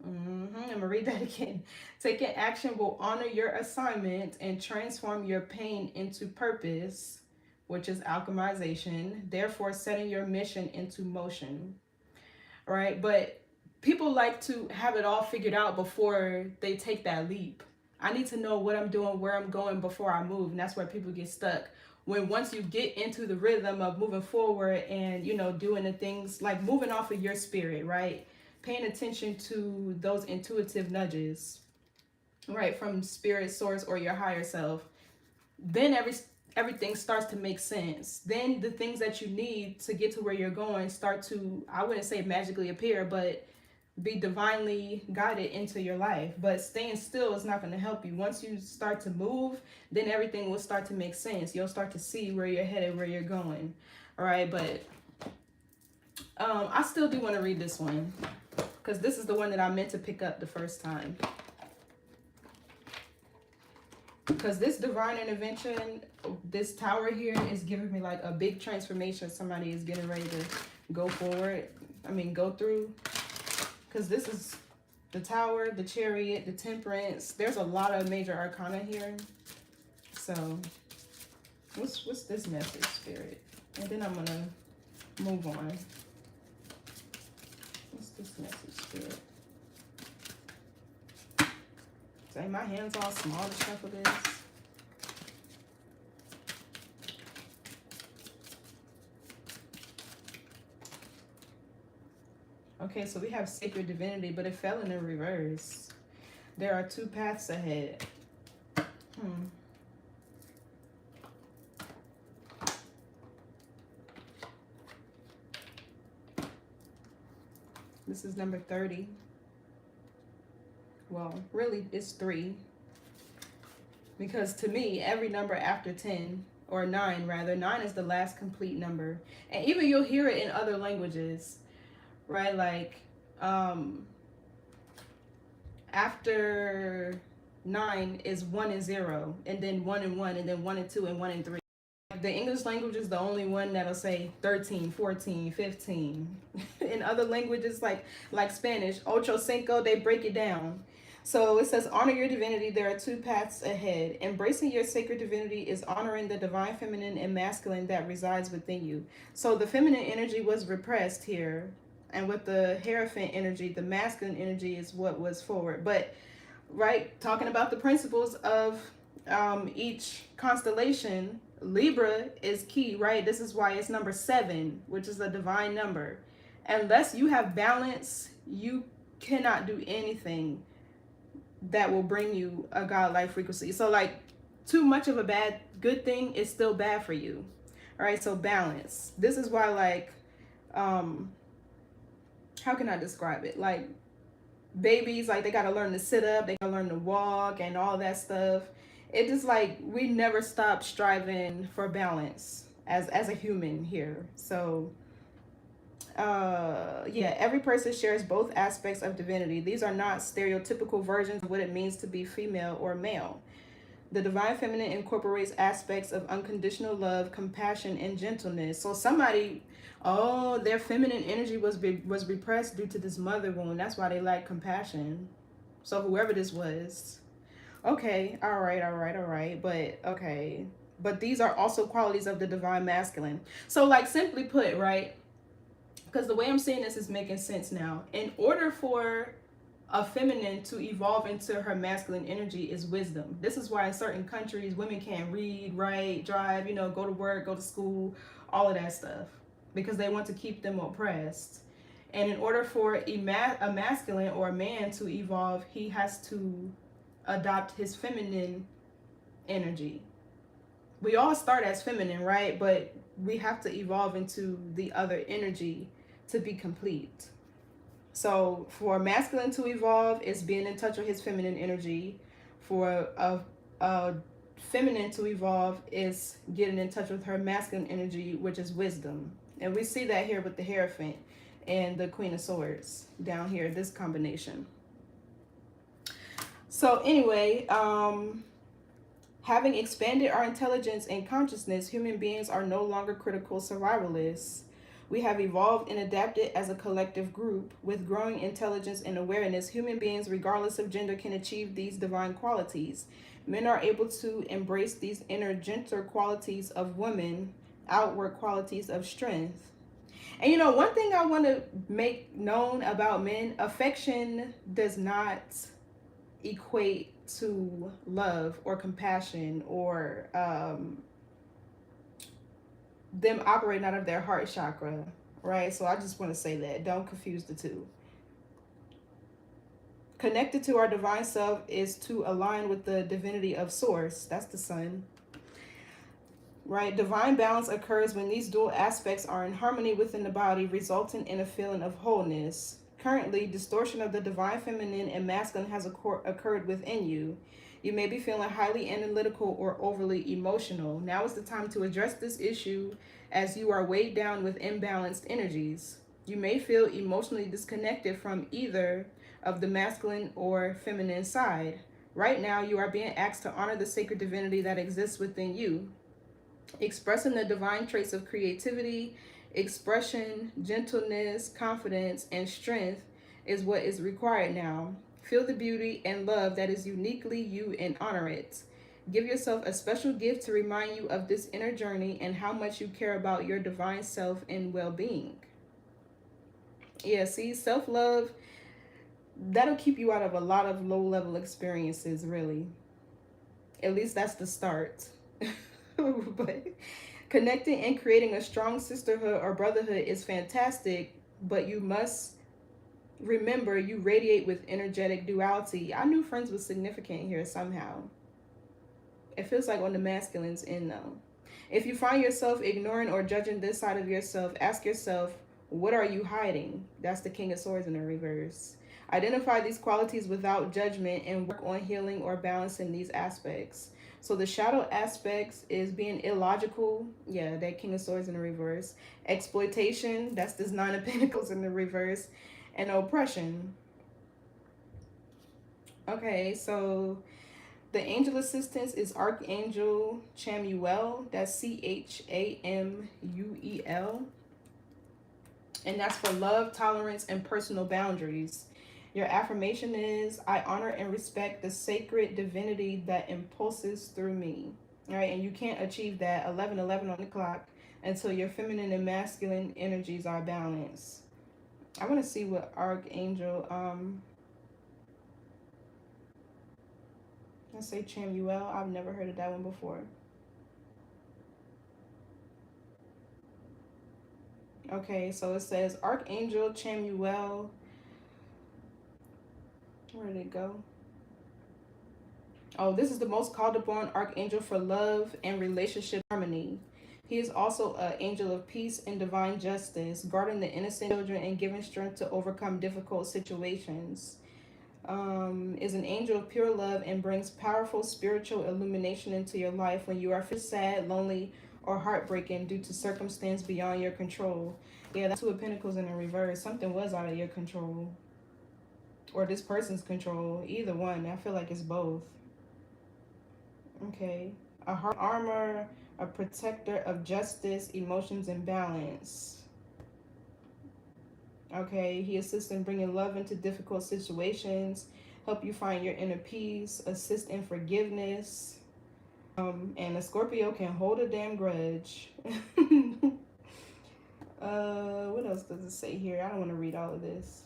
I'm gonna read that again. Taking action will honor your assignment and transform your pain into purpose, which is alchemization, therefore setting your mission into motion. All right, but people like to have it all figured out before they take that leap. I need to know what I'm doing, where I'm going before I move, and that's where people get stuck. When once you get into the rhythm of moving forward and, you know, doing the things like moving off of your spirit, right? Paying attention to those intuitive nudges, right, from spirit, source, or your higher self, then everything starts to make sense. Then the things that you need to get to where you're going start to, I wouldn't say magically appear, but be divinely guided into your life. But staying still is not going to help you. Once you start to move, then everything will start to make sense. You'll start to see where you're headed, where you're going. All right, but I still do want to read this one, because this is the one that I meant to pick up the first time. Because this divine intervention, this tower here is giving me like a big transformation. Somebody is getting ready to go forward. Go through. Because this is the Tower, the Chariot, the Temperance. There's a lot of major arcana here. So, what's this message, Spirit? And then I'm going to move on. What's this message, Spirit? Dang, my hands all small to shuffle this. Okay, so we have sacred divinity, but it fell in the reverse. There are two paths ahead. This is number 30. Well, really, it's 3. Because to me, every number after 10, or 9 rather, 9 is the last complete number. And even you'll hear it in other languages. Right, like after 9 is 1 and 0, and then 1 and 1, and then 1 and 2, and 1 and 3. Like the English language is the only one that'll say 13, 14, 15. In other languages like Spanish, ocho cinco, they break it down. So it says, honor your divinity. There are two paths ahead. Embracing your sacred divinity is honoring the divine feminine and masculine that resides within you. So the feminine energy was repressed here. And with the Hierophant energy, the masculine energy is what was forward. But, right, talking about the principles of each constellation, Libra is key, right? This is why it's number 7, which is a divine number. Unless you have balance, you cannot do anything that will bring you a godlike frequency. So like too much of a good thing is still bad for you. All right, so balance. This is why, like, how can I describe it? Like babies, like they got to learn to sit up, they got to learn to walk and all that stuff. It just like we never stop striving for balance as a human here. So yeah, every person shares both aspects of divinity. These are not stereotypical versions of what it means to be female or male. The divine feminine incorporates aspects of unconditional love, compassion, and gentleness. So somebody, oh, their feminine energy was repressed due to this mother wound. That's why they lack compassion. So whoever this was, okay, all right, but okay, but these are also qualities of the divine masculine. So like simply put, right? Because the way I'm saying this is making sense now. In order for a feminine to evolve into her masculine energy is wisdom. This is why in certain countries, women can't read, write, drive, you know, go to work, go to school, all of that stuff. Because they want to keep them oppressed. And in order for a masculine or a man to evolve, he has to adopt his feminine energy. We all start as feminine, right? But we have to evolve into the other energy to be complete. So for masculine to evolve is being in touch with his feminine energy. For a feminine to evolve is getting in touch with her masculine energy, which is wisdom. And we see that here with the Hierophant and the Queen of Swords down here, this combination. So anyway, having expanded our intelligence and consciousness, human beings are no longer critical survivalists. We have evolved and adapted as a collective group. With growing intelligence and awareness, human beings, regardless of gender, can achieve these divine qualities. Men are able to embrace these inner, gentler qualities of women, outward qualities of strength. And you know, one thing I want to make known about men, affection does not equate to love or compassion or them operating out of their heart chakra, right? So I just want to say that. Don't confuse the two. Connected to our divine self is to align with the divinity of source. That's the sun, right? Divine balance occurs when these dual aspects are in harmony within the body, resulting in a feeling of wholeness. Currently, distortion of the divine feminine and masculine has occurred within you. You may be feeling highly analytical or overly emotional. Now is the time to address this issue as you are weighed down with imbalanced energies. You may feel emotionally disconnected from either of the masculine or feminine side. Right now, you are being asked to honor the sacred divinity that exists within you. Expressing the divine traits of creativity, expression, gentleness, confidence, and strength is what is required now. Feel the beauty and love that is uniquely you and honor it. Give yourself a special gift to remind you of this inner journey and how much you care about your divine self and well-being. Yeah, see, self-love, that'll keep you out of a lot of low-level experiences, really. At least that's the start. But connecting and creating a strong sisterhood or brotherhood is fantastic, but you must remember you radiate with energetic duality. I knew friends was significant here somehow. It feels like on the masculine's end though. If you find yourself ignoring or judging this side of yourself, ask yourself, what are you hiding? That's the King of Swords in the reverse. Identify these qualities without judgment and work on healing or balancing these aspects. So the shadow aspects is being illogical. Yeah, that King of Swords in the reverse. Exploitation, that's this Nine of Pentacles in the reverse. And oppression. Okay, so The angel assistance is Archangel Chamuel. That's Chamuel. And that's for love, tolerance, and personal boundaries. Your affirmation is, I honor and respect the sacred divinity that impulses through me. All right, and you can't achieve that 11:11 on the clock until your feminine and masculine energies are balanced. I want to see what Archangel, let's say Chamuel. I've never heard of that one before. Okay, so it says Archangel Chamuel. Where did it go? Oh, this is the most called upon archangel for love and relationship harmony. He is also an angel of peace and divine justice, guarding the innocent children and giving strength to overcome difficult situations. Is an angel of pure love and brings powerful spiritual illumination into your life when you are sad, lonely, or heartbroken due to circumstance beyond your control. Yeah, that's Two of Pentacles in the reverse. Something was out of your control. Or this person's control. Either one. I feel like it's both. Okay. A heart armor, a protector of justice, emotions, and balance. Okay. He assists in bringing love into difficult situations, help you find your inner peace, assist in forgiveness. And a Scorpio can hold a damn grudge. What else does it say here? I don't want to read all of this.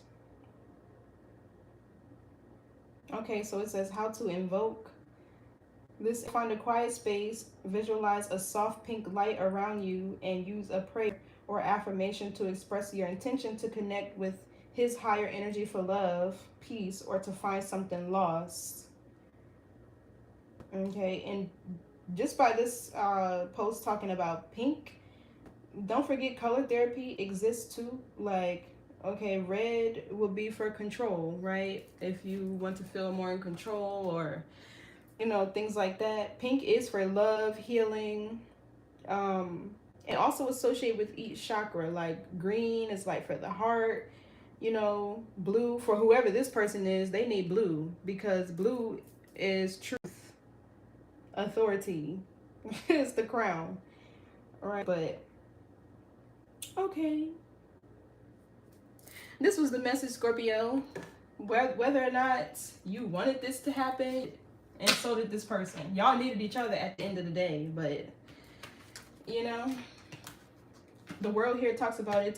Okay, so it says how to invoke this. Find a quiet space, visualize a soft pink light around you, and use a prayer or affirmation to express your intention to connect with his higher energy for love, peace, or to find something lost. Okay, and just by this post talking about pink, don't forget color therapy exists too. Like, okay, red would be for control, right? If you want to feel more in control or, you know, things like that. Pink is for love, healing, and also associated with each chakra. Like green is like for the heart, you know, blue for whoever this person is, they need blue because blue is truth, authority, it's the crown, right? But okay. This was the message, Scorpio. Whether or not you wanted this to happen, and so did this person. Y'all needed each other at the end of the day, but you know, the world here talks about it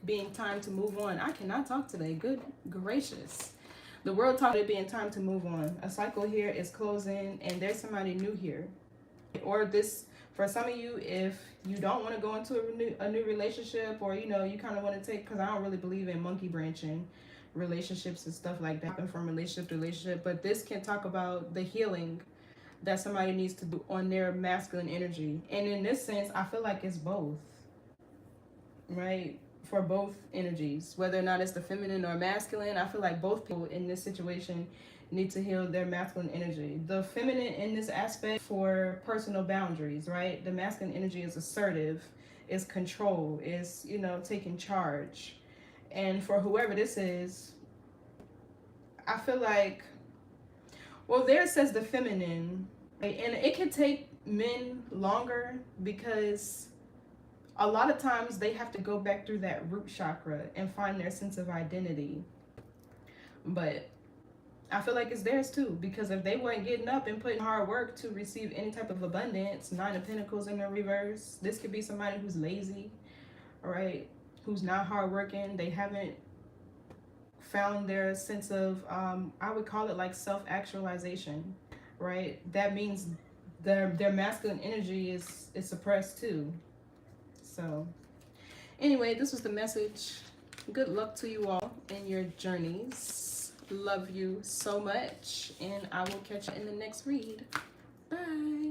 being time to move on. I cannot talk today. Good gracious. The world talks about it being time to move on. A cycle here is closing, and there's somebody new here. Or this, for some of you, if you don't want to go into a new relationship, or you know, you kind of want to take, because I don't really believe in monkey branching relationships and stuff like that, from relationship to relationship, but this can talk about the healing that somebody needs to do on their masculine energy. And in this sense, I feel like it's both, right? For both energies, whether or not it's the feminine or masculine, I feel like both people in this situation need to heal their masculine energy. The feminine in this aspect for personal boundaries, right? The masculine energy is assertive, is control, is, you know, taking charge. And for whoever this is, I feel like, well, there it says the feminine, right? And it can take men longer because a lot of times they have to go back through that root chakra and find their sense of identity. But I feel like it's theirs too, because if they weren't getting up and putting hard work to receive any type of abundance, Nine of Pentacles in the reverse, this could be somebody who's lazy, right? Who's not hardworking. They haven't found their sense of, I would call it like self-actualization, right? That means their masculine energy is suppressed too. So anyway, this was the message. Good luck to you all in your journeys. Love you so much, and I will catch you in the next read. Bye.